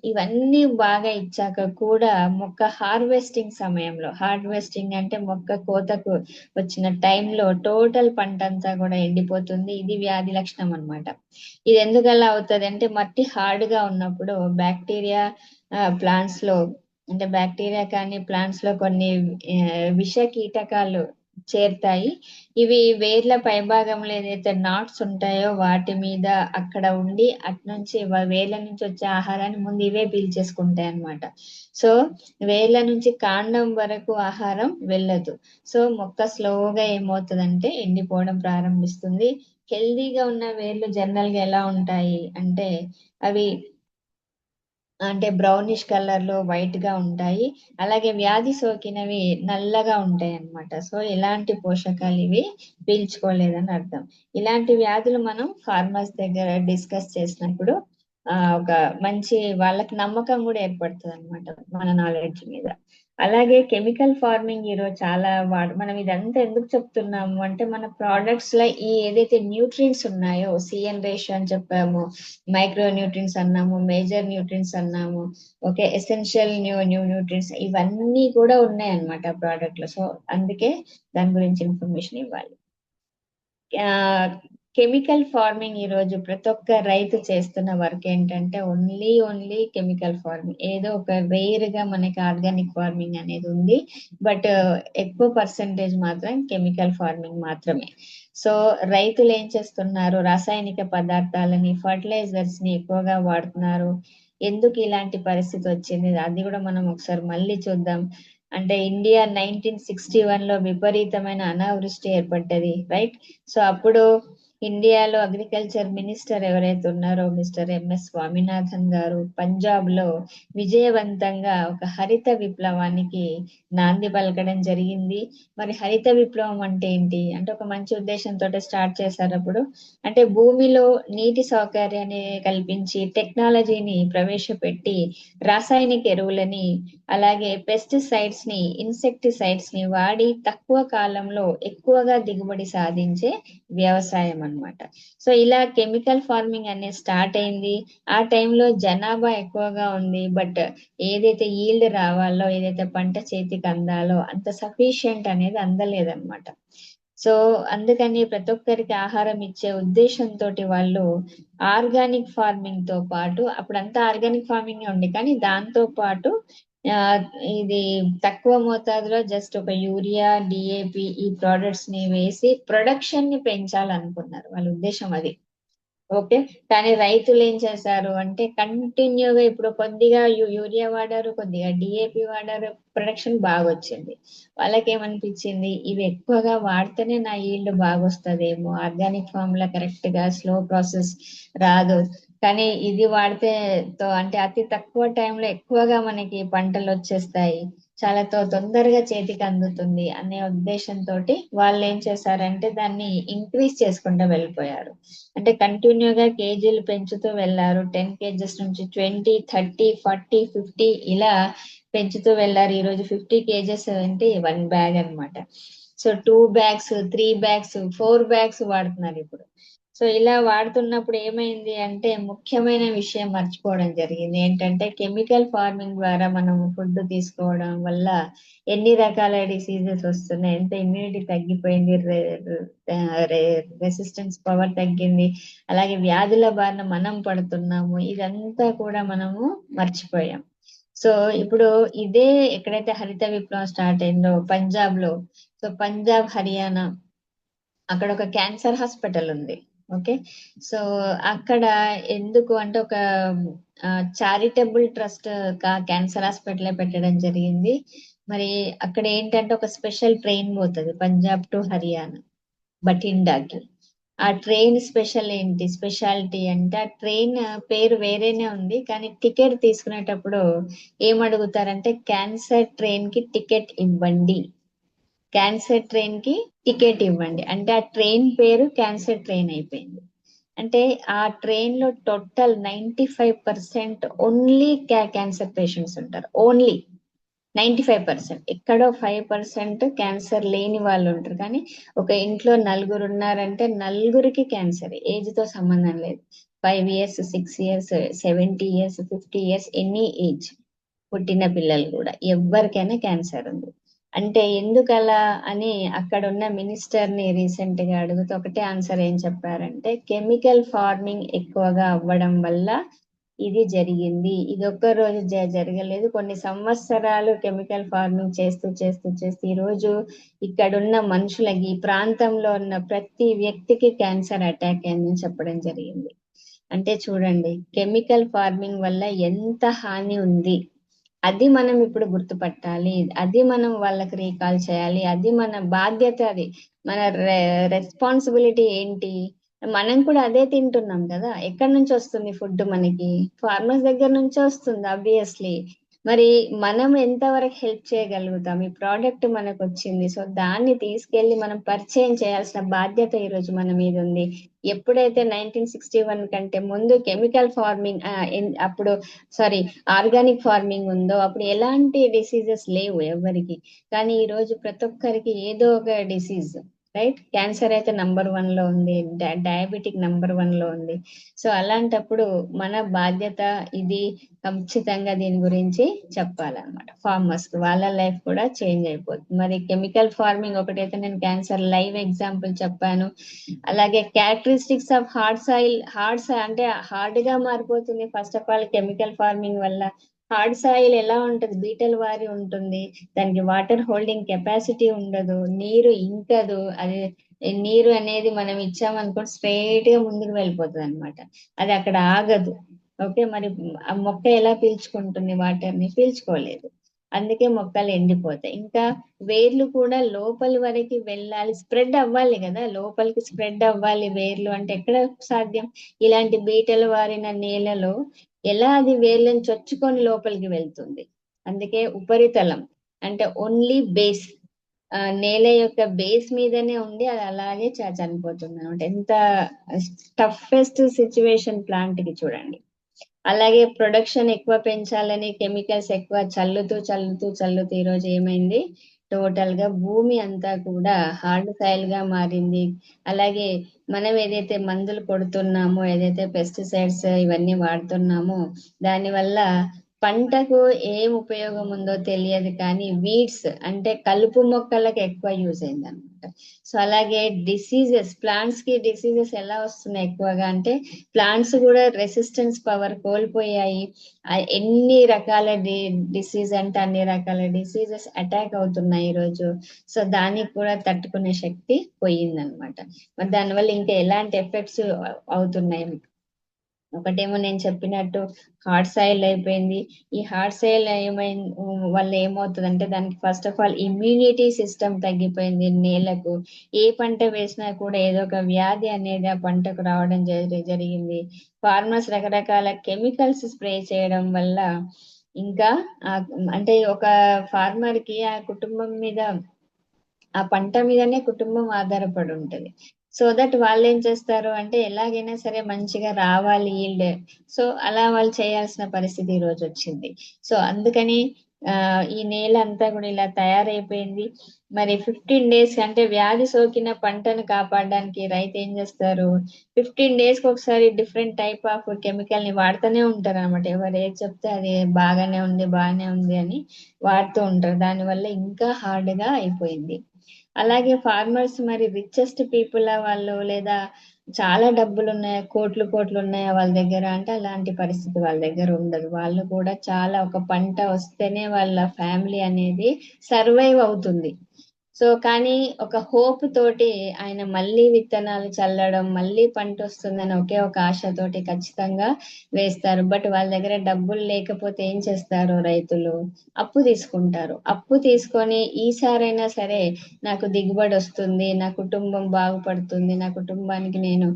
ఇవన్నీ బాగా ఇచ్చాక కూడా మొక్క హార్వెస్టింగ్ సమయంలో, హార్వెస్టింగ్ అంటే మొక్క కోతకు వచ్చిన టైంలో టోటల్ పంట అంతా కూడా ఎండిపోతుంది. ఇది వ్యాధి లక్షణం అన్నమాట. ఇది ఎందుకు అలా అవుతుంది అంటే మట్టి హార్డ్ గా ఉన్నప్పుడు బ్యాక్టీరియా ప్లాంట్స్ లో అంటే బ్యాక్టీరియా కానీ ప్లాంట్స్ లో కొన్ని విష కీటకాలు చేరుతాయి. ఇవి వేర్ల పైభాగంలో ఏదైతే నాట్స్ ఉంటాయో వాటి మీద అక్కడ ఉండి అట్నుంచి వేర్ల నుంచి వచ్చే ఆహారాన్ని ముందు ఇవే పీల్చేసుకుంటాయి అన్నమాట. సో వేర్ల నుంచి కాండం వరకు ఆహారం వెళ్ళదు. సో మొక్క స్లోగా ఏమవుతుందంటే ఎండిపోవడం ప్రారంభిస్తుంది. హెల్దీగా ఉన్న వేర్లు జనరల్ గా ఎలా ఉంటాయి అంటే అవి అంటే బ్రౌనిష్ కలర్ లో వైట్ గా ఉంటాయి. అలాగే వ్యాధి సోకినవి నల్లగా ఉంటాయి అన్నమాట. సో ఎలాంటి పోషకాలు ఇవి పీల్చుకోలేదని అర్థం. ఇలాంటి వ్యాధులు మనం ఫార్మర్స్ దగ్గర డిస్కస్ చేసినప్పుడు ఒక మంచి వాళ్ళకి నమ్మకం కూడా ఏర్పడుతుంది అనమాట మన నాలెడ్జ్ మీద. అలాగే కెమికల్ ఫార్మింగ్ ఈరోజు చాలా మనం ఇదంతా ఎందుకు చెప్తున్నాము అంటే మన ప్రోడక్ట్స్ లో ఈ ఏదైతే న్యూట్రియంట్స్ ఉన్నాయో సిఎన్ రేషియో అని చెప్పాము, మైక్రో న్యూట్రియంట్స్ అన్నాము, మేజర్ న్యూట్రియంట్స్ అన్నాము, ఓకే ఎసెన్షియల్ న్యూట్రియంట్స్ ఇవన్నీ కూడా ఉన్నాయి అన్నమాట ప్రోడక్ట్ లో. సో అందుకే దాని గురించి ఇన్ఫర్మేషన్ ఇవ్వాలి. కెమికల్ ఫార్మింగ్ ఈ రోజు ప్రతి ఒక్క రైతు చేస్తున్న వర్క్ ఏంటంటే ఓన్లీ కెమికల్ ఫార్మింగ్. ఏదో ఒక రేర్ గా మనకి ఆర్గానిక్ ఫార్మింగ్ అనేది ఉంది, బట్ ఎక్కువ పర్సెంటేజ్ మాత్రం కెమికల్ ఫార్మింగ్ మాత్రమే. సో రైతులు ఏం చేస్తున్నారు, రాసాయనిక పదార్థాలని ఫర్టిలైజర్స్ ని ఎక్కువగా వాడుతున్నారు. ఎందుకు ఇలాంటి పరిస్థితి వచ్చింది అది కూడా మనం ఒకసారి మళ్ళీ చూద్దాం. అంటే ఇండియా 1961 లో విపరీతమైన అనావృష్టి ఏర్పడ్డది, రైట్? సో అప్పుడు ఇండియాలో అగ్రికల్చర్ మినిస్టర్ ఎవరైతే ఉన్నారో మిస్టర్ ఎంఎస్ స్వామినాథన్ గారు పంజాబ్ లో విజయవంతంగా ఒక హరిత విప్లవానికి నాంది పలకడం జరిగింది. మరి హరిత విప్లవం అంటే ఏంటి అంటే ఒక మంచి ఉద్దేశంతో స్టార్ట్ చేశారు అప్పుడు. అంటే భూమిలో నీటి సౌకర్యాన్ని కల్పించి టెక్నాలజీని ప్రవేశపెట్టి రాసాయనిక ఎరువులని అలాగే పెస్టిసైడ్స్ ని ఇన్సెక్టిసైడ్స్ ని వాడి తక్కువ కాలంలో ఎక్కువగా దిగుబడి సాధించే వ్యవసాయం అన్నమాట. సో ఇలా కెమికల్ ఫార్మింగ్ అనేది స్టార్ట్ అయింది. ఆ టైంలో జనాభా ఎక్కువగా ఉంది, బట్ ఏదైతే ఈల్డ్ రావాలో ఏదైతే పంట చేతికి అందాలో అంత సఫిషియంట్ అనేది అందలేదన్నమాట. సో అందుకని ప్రతి ఒక్కరికి ఆహారం ఇచ్చే ఉద్దేశంతో వాళ్ళు ఆర్గానిక్ ఫార్మింగ్ తో పాటు అప్పుడంతా ఆర్గానిక్ ఫార్మింగ్ ఉంది, కానీ దాంతో పాటు ఇది తక్కువ మోతాదులో జస్ట్ ఒక యూరియా డిఏపి ఈ ప్రోడక్ట్స్ ని వేసి ప్రొడక్షన్ ని పెంచాలనుకున్నారు. వాళ్ళ ఉద్దేశం అది. ఓకే. కానీ రైతులు ఏం చేశారు అంటే కంటిన్యూగా ఇప్పుడు కొద్దిగా యూరియా వాడారు, కొద్దిగా డిఏపి వాడారు, ప్రొడక్షన్ బాగా వచ్చింది. వాళ్ళకేమనిపించింది, ఇవి ఎక్కువగా వాడితేనే నా ఈల్డ్ బాగా వస్తుందేమో, ఆర్గానిక్ ఫామ్ లో కరెక్ట్ గా స్లో ప్రాసెస్ రాదు, కానీ ఇది వాడితే అంటే అతి తక్కువ టైంలో ఎక్కువగా మనకి పంటలు వచ్చేస్తాయి, చాలా తొందరగా చేతికి అందుతుంది అనే ఉద్దేశంతో వాళ్ళు ఏం చేశారంటే దాన్ని ఇంక్రీజ్ చేసుకుంటూ వెళ్ళిపోయారు. అంటే కంటిన్యూగా కేజీలు పెంచుతూ వెళ్ళారు. 10 kgs నుంచి 20, 30, 40, 50 ఇలా పెంచుతూ వెళ్ళారు. ఈ రోజు 50 kgs అంటే 1 బ్యాగ్ అన్నమాట. సో 2 bags, 3 bags, 4 bags వాడుతున్నారు ఇప్పుడు. సో ఇలా వాడుతున్నప్పుడు ఏమైంది అంటే ముఖ్యమైన విషయం మర్చిపోవడం జరిగింది. ఏంటంటే కెమికల్ ఫార్మింగ్ ద్వారా మనం ఫుడ్ తీసుకోవడం వల్ల ఎన్ని రకాల డిసీజెస్ వస్తున్నాయి, ఎంత ఇమ్యూనిటీ తగ్గిపోయింది, రెసిస్టెన్స్ పవర్ తగ్గింది, అలాగే వ్యాధుల బారిన మనం పడుతున్నాము, ఇదంతా కూడా మనము మర్చిపోయాం. సో ఇప్పుడు ఇదే ఎక్కడైతే హరిత విప్లవం స్టార్ట్ అయిందో పంజాబ్ లో, సో పంజాబ్, హర్యానా, అక్కడ ఒక క్యాన్సర్ హాస్పిటల్ ఉంది. ఓకే. సో అక్కడ ఎందుకు అంటే ఒక చారిటబుల్ ట్రస్ట్ క్యాన్సర్ హాస్పిటల్ పెట్టడం జరిగింది. మరి అక్కడ ఏంటంటే ఒక స్పెషల్ ట్రైన్ పోతుంది పంజాబ్ టు హర్యానా, బఠిండాకి. ఆ ట్రైన్ స్పెషల్ ఏంటి, స్పెషాలిటీ అంటే ఆ ట్రైన్ పేరు వేరేనే ఉంది, కానీ టికెట్ తీసుకునేటప్పుడు ఏమడుగుతారంటే క్యాన్సర్ ట్రైన్ కి టికెట్ ఇవ్వండి, క్యాన్సర్ ట్రైన్ కి టికెట్ ఇవ్వండి, అంటే ఆ ట్రైన్ పేరు క్యాన్సర్ ట్రైన్ అయిపోయింది. అంటే ఆ ట్రైన్ లో టోటల్ 95% ఓన్లీ క్యాన్సర్ పేషెంట్స్ ఉంటారు. ఓన్లీ 95%, ఎక్కడో 5% క్యాన్సర్ లేని వాళ్ళు ఉంటారు. కానీ ఒక ఇంట్లో నలుగురు ఉన్నారంటే నలుగురికి క్యాన్సర్, ఏజ్ తో సంబంధం లేదు. 5 years, 6 years, 70 years, 50 years, any age పుట్టిన పిల్లలు కూడా ఎవరికైనా క్యాన్సర్ ఉంది. అంటే ఎందుకలా అని అక్కడ ఉన్న మినిస్టర్ ని రీసెంట్ గా అడిగితే ఒకటే ఆన్సర్ ఏం చెప్పారంటే కెమికల్ ఫార్మింగ్ ఎక్కువగా అవ్వడం వల్ల ఇది జరిగింది. ఇది ఒక్క రోజు జరగలేదు, కొన్ని సంవత్సరాలు కెమికల్ ఫార్మింగ్ చేస్తూ చేస్తూ చేస్తూ ఈ రోజు ఇక్కడున్న మనుషులకి, ఈ ప్రాంతంలో ఉన్న ప్రతి వ్యక్తికి క్యాన్సర్ అటాక్ అయిందని చెప్పడం జరిగింది. అంటే చూడండి కెమికల్ ఫార్మింగ్ వల్ల ఎంత హాని ఉంది, అది మనం ఇప్పుడు గుర్తుపట్టాలి, అది మనం వాళ్ళకి రీకాల్ చేయాలి, అది మన బాధ్యత, అది మన రెస్పాన్సిబిలిటీ ఏంటి. మనం కూడా అదే తింటున్నాం కదా, ఎక్కడి నుంచి వస్తుంది ఫుడ్ మనకి, ఫార్మర్స్ దగ్గర నుంచే వస్తుంది ఆబ్వియస్లీ. మరి మనం ఎంతవరకు హెల్ప్ చేయగలుగుతాం, ఈ ప్రోడక్ట్ మనకు వచ్చింది, సో దాన్ని తీసుకెళ్లి మనం పరిచయం చేయాల్సిన బాధ్యత ఈ రోజు మన మీద ఉంది. ఎప్పుడైతే 1961 కంటే ముందు కెమికల్ ఫార్మింగ్ అప్పుడు సారీ ఆర్గానిక్ ఫార్మింగ్ ఉందో అప్పుడు ఎలాంటి డిసీజెస్ లేవు ఎవరికి, కానీ ఈ రోజు ప్రతి ఒక్కరికి ఏదో ఒక డిసీజ్, రైట్. క్యాన్సర్ అయితే నంబర్ 1 లో ఉంది, డయాబెటిక్ నంబర్ 1 లో ఉంది. సో అలాంటప్పుడు మన బాధ్యత ఇది, ఖచ్చితంగా దీని గురించి చెప్పాలన్నమాట. ఫార్మర్స్ వాళ్ళ లైఫ్ కూడా చేంజ్ అయిపోతుంది. మరి కెమికల్ ఫార్మింగ్ ఒకటైతే నేను క్యాన్సర్ లైవ్ ఎగ్జాంపుల్ చెప్పాను. అలాగే క్యారెక్టరిస్టిక్స్ ఆఫ్ హార్డ్ సాయిల్ అంటే హార్డ్ గా మారిపోతుంది. First of all chemical farming వల్ల హార్డ్ సాయిల్ ఎలా ఉంటది, బీటల్ వారి ఉంటుంది, దానికి వాటర్ హోల్డింగ్ కెపాసిటీ ఉండదు, నీరు ఇంకదు, అది నీరు అనేది మనం ఇచ్చామనుకో స్ట్రైట్ గా ముందుకు వెళ్ళిపోతుంది అనమాట, అది అక్కడ ఆగదు. ఓకే. మరి ఆ మొక్క ఎలా పీల్చుకుంటుంది వాటర్ ని, పీల్చుకోలేదు, అందుకే మొక్కలు ఎండిపోతాయి. ఇంకా వేర్లు కూడా లోపలి వరకు వెళ్ళాలి, స్ప్రెడ్ అవ్వాలి కదా, లోపలికి స్ప్రెడ్ అవ్వాలి వేర్లు, అంటే ఎక్కడ సాధ్యం, ఇలాంటి బీటలు వారిన నేలలో ఎలా అది వేర్లను చొచ్చుకొని లోపలికి వెళ్తుంది. అందుకే ఉపరితలం అంటే ఓన్లీ బేస్, నేల యొక్క బేస్ మీదనే ఉండి అది అలాగే చనిపోతుంది అనమాట. ఎంత టఫెస్ట్ సిచ్యువేషన్ ప్లాంట్ కి చూడండి. అలాగే ప్రొడక్షన్ ఎక్కువ పెంచాలని కెమికల్స్ ఎక్కువ చల్లుతూ చల్లుతూ చల్లుతూ ఈ రోజు ఏమైంది, టోటల్ గా భూమి అంతా కూడా హార్డ్ సాయిల్ గా మారింది. అలాగే మనం ఏదైతే మందులు కొడుతున్నామో, ఏదైతే పెస్టిసైడ్స్ ఇవన్నీ వాడుతున్నామో దాని వల్ల పంటకు ఏం ఉపయోగం ఉందో తెలియదు కానీ వీడ్స్ అంటే కలుపు మొక్కలకు ఎక్కువ యూజ్ అయింది అనమాట. సో అలాగే డిసీజెస్, ప్లాంట్స్ కి డిసీజెస్ ఎలా వస్తున్నాయి ఎక్కువగా అంటే ప్లాంట్స్ కూడా రెసిస్టెన్స్ పవర్ కోల్పోయాయి. ఎన్ని రకాల డిసీజ్ అంటే అన్ని రకాల డిసీజెస్ అటాక్ అవుతున్నాయి ఈరోజు. సో దానికి కూడా తట్టుకునే శక్తి పోయిందనమాట. మరి దానివల్ల ఇంకా ఎలాంటి ఎఫెక్ట్స్ అవుతున్నాయి? ఒకటేమో నేను చెప్పినట్టు హార్ట్ సాయిల్ అయిపోయింది. ఈ హార్ట్ సాయిల్ ఏమైంది వల్ల ఏమవుతుంది అంటే దానికి first of all immunity system తగ్గిపోయింది. నేలకు ఏ పంట వేసినా కూడా ఏదో ఒక వ్యాధి అనేది ఆ పంటకు రావడం జరిగింది. ఫార్మర్స్ రకరకాల కెమికల్స్ స్ప్రే చేయడం వల్ల ఇంకా అంటే ఒక ఫార్మర్ కి ఆ కుటుంబం మీద, ఆ పంట మీదనే కుటుంబం ఆధారపడి ఉంటది. సో దట్ వాళ్ళు ఏం చేస్తారు అంటే ఎలాగైనా సరే మంచిగా రావాలి ఈల్డ్. సో అలా వాళ్ళు చేయాల్సిన పరిస్థితి ఈ రోజు వచ్చింది. సో అందుకని ఈ నేల అంతా కూడా ఇలా తయారైపోయింది. మరి 15 days అంటే వ్యాధి సోకిన పంటను కాపాడడానికి రైతు ఏం చేస్తారు, 15 days కి ఒకసారి డిఫరెంట్ టైప్ ఆఫ్ కెమికల్ ని వాడుతూనే ఉంటారు అనమాట. ఎవరు ఏది చెప్తే అది బాగానే ఉంది అని వాడుతూ ఉంటారు. దానివల్ల ఇంకా హార్డ్ గా అయిపోయింది. అలాగే ఫార్మర్స్ మరి రిచెస్ట్ పీపుల్ వాళ్ళు లేదా చాలా డబ్బులు ఉన్నాయా, కోట్లు ఉన్నాయా వాళ్ళ దగ్గర అంటే అలాంటి పరిస్థితి వాళ్ళ దగ్గర ఉండదు. వాళ్ళు కూడా చాలా ఒక పంట వస్తేనే వాళ్ళ ఫ్యామిలీ అనేది సర్వైవ్ అవుతుంది. సో కానీ ఒక హోప్ తోటి ఆయన మళ్ళీ విత్తనాలు చల్లడం, మళ్ళీ పంట వస్తుందని ఒకే ఒక ఆశతోటి ఖచ్చితంగా వేస్తారు. బట్ వాళ్ళ దగ్గర డబ్బులు లేకపోతే ఏం చేస్తారు రైతులు, అప్పు తీసుకుంటారు. అప్పు తీసుకొని ఈసారైనా సరే నాకు దిగుబడి వస్తుంది, నా కుటుంబం బాగుపడుతుంది, నా కుటుంబానికి నేను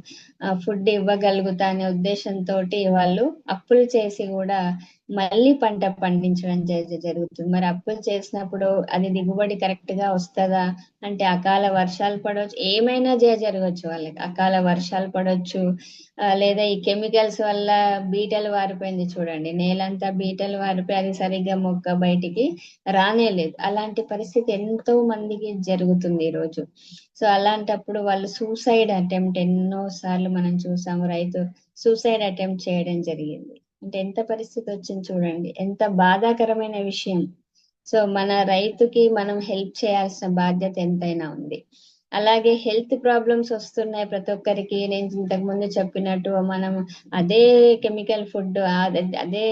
ఫుడ్ ఇవ్వగలుగుతా అనే ఉద్దేశంతో వాళ్ళు అప్పులు చేసి కూడా మళ్ళీ పంట పండించడం జరుగుతుంది. మరి అప్పులు చేసినప్పుడు అది దిగుబడి కరెక్ట్ గా వస్తుందా అంటే అకాల వర్షాలు పడవచ్చు, ఏమైనా జరగవచ్చు. వాళ్ళకి అకాల వర్షాలు పడవచ్చు, లేదా ఈ కెమికల్స్ వల్ల బీటలు వారిపోయింది చూడండి, నేలంతా బీటలు వారిపోయి అది సరిగ్గా మొక్క బయటికి రానేలేదు. అలాంటి పరిస్థితి ఎంతో మందికి జరుగుతుంది ఈ రోజు. సో అలాంటప్పుడు వాళ్ళు సూసైడ్ అటెంప్ట్ ఎన్నో సార్లు మనం చూసాము, రైతు సూసైడ్ అటెంప్ట్ చేయడం జరిగింది. అంటే ఎంత పరిస్థితి వచ్చింది చూడండి, ఎంత బాధాకరమైన విషయం. సో మన రైతుకి మనం హెల్ప్ చేయాల్సిన బాధ్యత ఎంతైనా ఉంది. అలాగే హెల్త్ ప్రాబ్లమ్స్ వస్తున్నాయి ప్రతి ఒక్కరికి. నేను ఇంతకు ముందు చెప్పినట్టు మనం అదే కెమికల్ ఫుడ్, అదే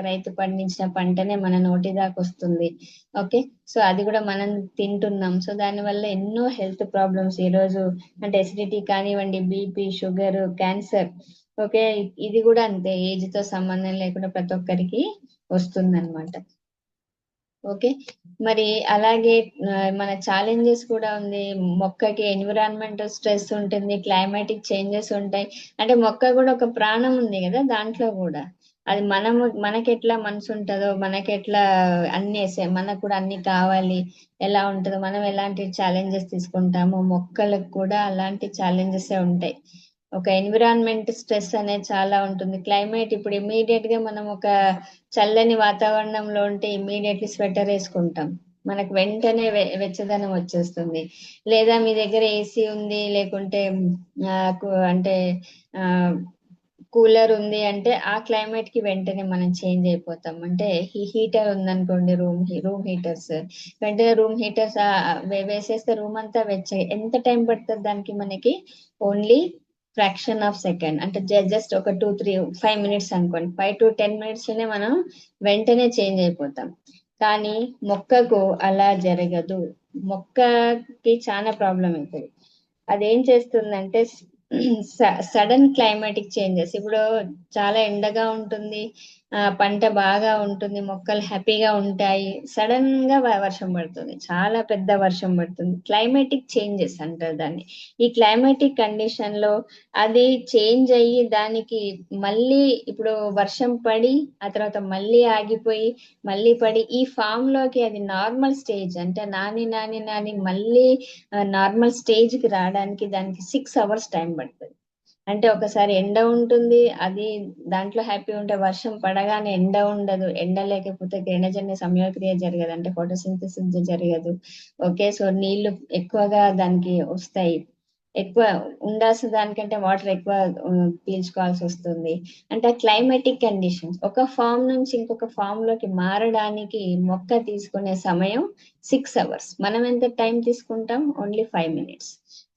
రైతు పండించిన పంటనే మన నోటి దాకా వస్తుంది. ఓకే, సో అది కూడా మనం తింటున్నాం. సో దానివల్ల ఎన్నో హెల్త్ ప్రాబ్లమ్స్ ఈ రోజు అంటే ఎసిడిటీ కానివ్వండి, బీపీ, షుగర్, క్యాన్సర్. ఓకే, ఇది కూడా అంతే, ఏజ్ తో సంబంధం లేకుండా ప్రతి ఒక్కరికి వస్తుంది అనమాట. ఓకే, మరి అలాగే మన ఛాలెంజెస్ కూడా ఉంది. మొక్కకి ఎన్విరాన్మెంటల్ స్ట్రెస్ ఉంటుంది, క్లైమాటిక్ చేంజెస్ ఉంటాయి. అంటే మొక్క కూడా ఒక ప్రాణం ఉంది కదా దాంట్లో కూడా. అది మనకెట్లా మనసు ఉంటుందో, మనకెట్లా అన్ని మనకు కూడా అన్ని కావాలి ఎలా ఉంటుందో, మనం ఎలాంటి ఛాలెంజెస్ తీసుకుంటామో మొక్కలకు కూడా అలాంటి ఛాలెంజెస్ ఉంటాయి. ఒక ఎన్విరాన్మెంట్ స్ట్రెస్ అనేది చాలా ఉంటుంది. క్లైమేట్ ఇప్పుడు ఇమీడియట్ గా మనం ఒక చల్లని వాతావరణంలో ఉంటే ఇమీడియట్లీ స్వెటర్ వేసుకుంటాం, మనకు వెంటనే వెచ్చదనం వచ్చేస్తుంది. లేదా మీ దగ్గర ఏసీ ఉంది, లేకుంటే అంటే కూలర్ ఉంది అంటే ఆ క్లైమేట్ కి వెంటనే మనం చేంజ్ అయిపోతాం. అంటే హీటర్ ఉందనుకోండి, రూమ్ హీటర్స్, వెంటనే రూమ్ హీటర్స్ వేసేస్తే రూమ్ అంతా ఎంత టైం పడుతుంది దానికి మనకి? ఓన్లీ ఫ్రాక్షన్ ఆఫ్ సెకండ్, అంటే జస్ట్ ఒక 2-3-5 minutes అనుకోండి, 5 to 10 minutes లోనే మనం వెంటనే చేంజ్ అయిపోతాం. కానీ మొక్కకు అలా జరగదు. మొక్కకి చాలా ప్రాబ్లం అవుతుంది. అదేం చేస్తుందంటే సడన్ క్లైమాటిక్ చేంజెస్, ఇప్పుడు చాలా ఎండగా ఉంటుంది, పంట బాగా ఉంటుంది, మొక్కలు హ్యాపీగా ఉంటాయి, సడన్ గా వర్షం పడుతుంది, చాలా పెద్ద వర్షం పడుతుంది. క్లైమాటిక్ చేంజెస్ అంటారు దాన్ని. ఈ క్లైమాటిక్ కండిషన్ లో అది చేంజ్ అయ్యి దానికి మళ్ళీ ఇప్పుడు వర్షం పడి ఆ తర్వాత మళ్ళీ ఆగిపోయి మళ్ళీ పడి ఈ ఫామ్ లోకి అది నార్మల్ స్టేజ్ అంటే నాని మళ్ళీ నార్మల్ స్టేజ్ కి రావడానికి దానికి 6 hours టైం పడుతుంది. అంటే ఒకసారి ఎండ ఉంటుంది, అది దాంట్లో హ్యాపీ ఉంటే వర్షం పడగానే ఎండ ఉండదు, ఎండ లేకపోతే కిరణజన్య సంయోగక్రియ జరగదు, అంటే ఫోటోసింథసిస్ జరగదు. ఓకే, సో నీళ్లు ఎక్కువగా దానికి వస్తాయి. ఎక్కువ ఉండాల్సిన దానికంటే వాటర్ ఎక్కువ పీల్చుకోవాల్సి వస్తుంది. అంటే క్లైమేటిక్ కండిషన్స్ ఒక ఫామ్ నుంచి ఇంకొక ఫామ్ లోకి మారడానికి మొక్క తీసుకునే సమయం 6 hours. మనం ఎంత టైం తీసుకుంటాం? Only 5 minutes.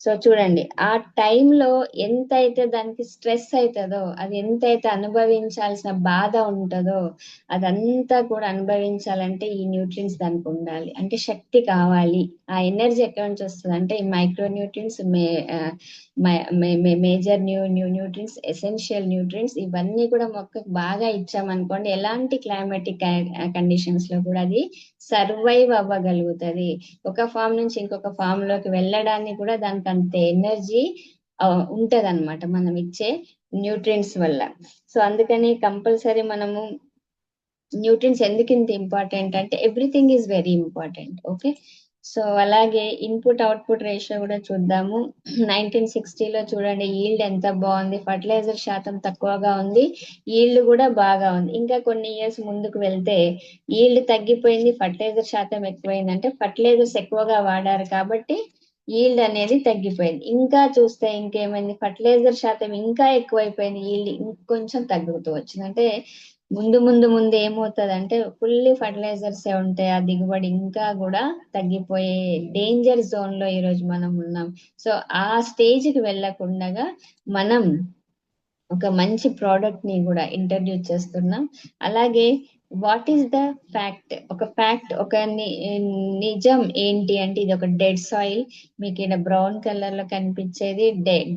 సో చూడండి, ఆ టైంలో ఎంతైతే దానికి స్ట్రెస్ అవుతుందో, అది ఎంతైతే అనుభవించాల్సిన బాధ ఉంటుందో, అదంతా కూడా అనుభవించాలంటే ఈ న్యూట్రియన్స్ దానికి ఉండాలి. అంటే శక్తి కావాలి. ఆ ఎనర్జీ ఎక్కడి నుంచి వస్తుంది అంటే ఈ micro nutrients, major nutrients, essential nutrients, ఇవన్నీ కూడా మొక్కకు బాగా ఇచ్చామనుకోండి, ఎలాంటి క్లైమాటిక్ కండిషన్స్ లో కూడా అది సర్వైవ్ అవ్వగలుగుతుంది. ఒక ఫామ్ నుంచి ఇంకొక ఫామ్ లోకి వెళ్ళడానికి కూడా దానికి అంత ఎనర్జీ ఉంటది అనమాట మనం ఇచ్చే న్యూట్రియన్స్ వల్ల. సో అందుకని కంపల్సరీ మనము న్యూట్రియన్స్ ఎందుకు ఇంత ఇంపార్టెంట్ అంటే everything is very important. Okay, so అలాగే ఇన్పుట్ అవుట్పుట్ రేషియో కూడా చూద్దాము. 1960లో చూడండి ఈల్డ్ ఎంత బాగుంది, ఫర్టిలైజర్ శాతం తక్కువగా ఉంది, ఈల్డ్ కూడా బాగా ఉంది. ఇంకా కొన్ని ఇయర్స్ ముందుకు వెళ్తే ఈల్డ్ తగ్గిపోయింది, ఫర్టిలైజర్ శాతం ఎక్కువైంది. అంటే ఫర్టిలైజర్స్ ఎక్కువగా వాడారు కాబట్టి ఈల్డ్ అనేది తగ్గిపోయింది. ఇంకా చూస్తే ఇంకేమైంది, ఫర్టిలైజర్ శాతం ఇంకా ఎక్కువైపోయింది, ఈల్డ్ ఇంకొంచెం తగ్గుతూ వచ్చింది. అంటే ముందు ఏమవుతుంది అంటే ఫుల్లీ ఫర్టిలైజర్స్ ఉంటాయి, ఆ దిగుబడి ఇంకా కూడా తగ్గిపోయే డేంజర్ జోన్ లో ఈరోజు మనం ఉన్నాం. సో ఆ స్టేజ్ కి వెళ్ళకుండా మనం ఒక మంచి ప్రోడక్ట్ ని కూడా ఇంట్రడ్యూస్ చేస్తున్నాం. అలాగే వాట్ ఈస్ ద ఫ్యాక్ట్, ఒక నిజం ఏంటి అంటే ఇది ఒక డెడ్ సాయిల్. మీకు ఇక్కడ బ్రౌన్ కలర్ లో కనిపించేది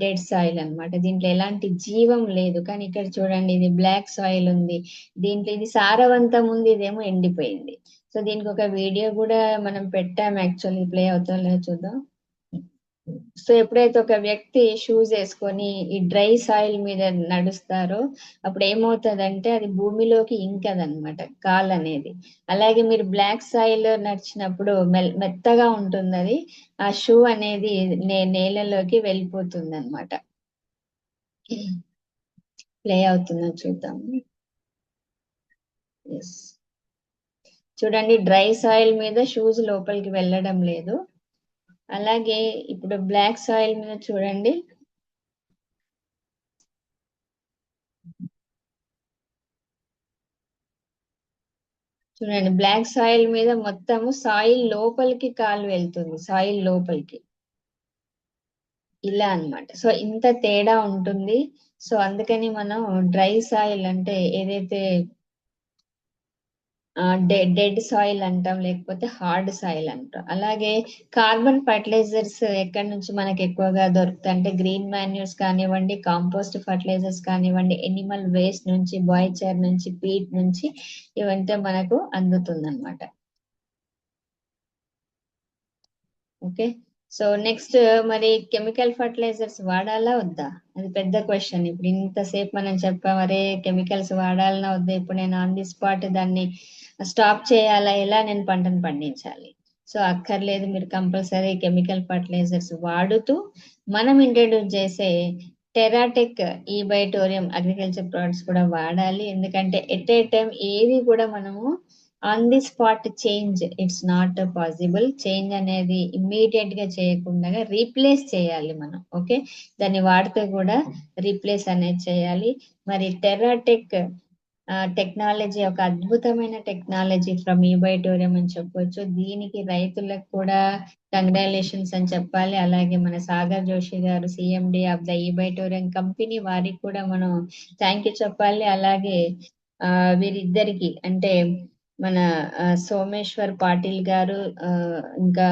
డెడ్ సాయిల్ అన్నమాట. దీంట్లో ఎలాంటి జీవం లేదు. కానీ ఇక్కడ చూడండి, ఇది బ్లాక్ సాయిల్ ఉంది, దీంట్లో ఇది సారవంతం ఉంది, ఇదేమో ఎండిపోయింది. సో దీనికి ఒక వీడియో కూడా మనం పెట్టాము, యాక్చువల్లీ ప్లే అవుతుందో లేదో చూద్దాం. సో ఎప్పుడైతే ఒక వ్యక్తి షూస్ వేసుకొని ఈ డ్రై సాయిల్ మీద నడుస్తారో అప్పుడు ఏమవుతుందంటే అది భూమిలోకి ఇంకదనమాట కాల్ అనేది. అలాగే మీరు బ్లాక్ సాయిల్ నడిచినప్పుడు మెత్తగా ఉంటుంది అది, ఆ షూ అనేది నేలలోకి వెళ్ళిపోతుంది అనమాట. ప్లే అవుతుందో చూద్దాం. ఎస్, చూడండి డ్రై సాయిల్ మీద షూస్ లోపలికి వెళ్ళడం లేదు. అలాగే ఇప్పుడు బ్లాక్ సాయిల్ మీద చూడండి, బ్లాక్ సాయిల్ మీద మొత్తము సాయిల్ లోపలికి కాలు వెళ్తుంది, సాయిల్ లోపలికి ఇలా అన్నమాట. సో ఇంత తేడా ఉంటుంది. సో అందుకని మనం డ్రై సాయిల్ అంటే ఏదైతే డెడ్ సాయిల్ అంటాం, లేకపోతే హార్డ్ సాయిల్ అంటాం. అలాగే కార్బన్ ఫర్టిలైజర్స్ ఎక్కడి నుంచి మనకి ఎక్కువగా దొరుకుతాయి అంటే గ్రీన్ మాన్యూర్స్ కానివ్వండి, కాంపోస్ట్ ఫర్టిలైజర్స్ కానివ్వండి, ఎనిమల్ వేస్ట్ నుంచి, బాయ్చర్ నుంచి, పీట్ నుంచి, ఇవంతా మనకు అందుతుంది అనమాట. ఓకే, సో నెక్స్ట్ మరి కెమికల్ ఫర్టిలైజర్స్ వాడాలా వద్దా, అది పెద్ద క్వశ్చన్. ఇప్పుడు ఇంతసేపు మనం చెప్పాం, అరే కెమికల్స్ వాడాలనా వద్దా, ఇప్పుడు నేను ఆన్ ది స్పాట్ దాన్ని స్టాప్ చేయాలా, ఎలా నేను పంటను పండించాలి? సో అక్కర్లేదు, మీరు కంపల్సరీ కెమికల్ ఫర్టిలైజర్స్ వాడుతూ మనం ఇంట్రడ్యూస్ చేసే టెరాటెక్ ఈ బయోటోరియం అగ్రికల్చర్ ప్రొడక్ట్స్ కూడా వాడాలి. ఎందుకంటే ఎట్ ఏ టైం ఏది కూడా మనము on the spot change it's not possible. Change అనేది ఇమ్మీడియట్ గా చేయకుండా రీప్లేస్ చేయాలి మనం. ఓకే, దాన్ని వాడితే కూడా రీప్లేస్ అనేది చేయాలి. మరి టెరాటెక్ టెక్నాలజీ ఒక అద్భుతమైన టెక్నాలజీ ఫ్రమ్ ఈబైటోరియం అని చెప్పొచ్చు. దీనికి రైతులకు కూడా కంగ్రాచులేషన్స్ అని చెప్పాలి. అలాగే మన సాగర్ జోషి గారు, సిఎండి ఆఫ్ ద ఈబైటోరియం కంపెనీ, వారికి కూడా మనం థ్యాంక్ యూ చెప్పాలి. అలాగే వీరిద్దరికి అంటే మన సోమేశ్వర్ పాటిల్ గారు, ఇంకా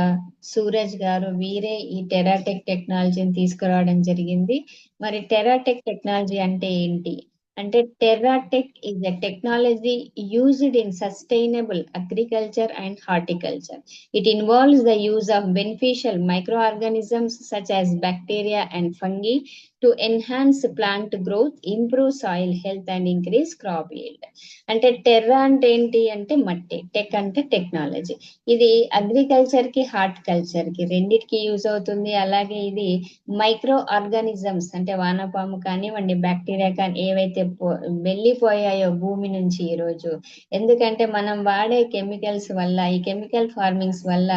సూరజ్ గారు, వీరే ఈ టెరాటెక్ టెక్నాలజీని తీసుకురావడం జరిగింది. మరి టెరాటెక్ టెక్నాలజీ అంటే ఏంటి అంటే, టెరాటెక్ is a technology used in sustainable agriculture and horticulture. It involves the use of beneficial microorganisms such as bacteria and fungi to enhance plant growth, improve soil health and increase crop yield. అంటే టెర్రా అంటే ఏంటి అంటే మట్టి, టెక్ అంటే టెక్నాలజీ. ఇది అగ్రికల్చర్ కి హార్టికల్చర్ కి రెండిటికి యూజ్ అవుతుంది. అలాగే ఇది మైక్రో ఆర్గానిజమ్స్ అంటే వానపాము కానివ్వండి, బ్యాక్టీరియా కానీ ఏవైతే వెళ్ళిపోయాయో భూమి నుంచి ఈ రోజు, ఎందుకంటే మనం వాడే కెమికల్స్ వల్ల, ఈ కెమికల్ ఫార్మింగ్స్ వల్ల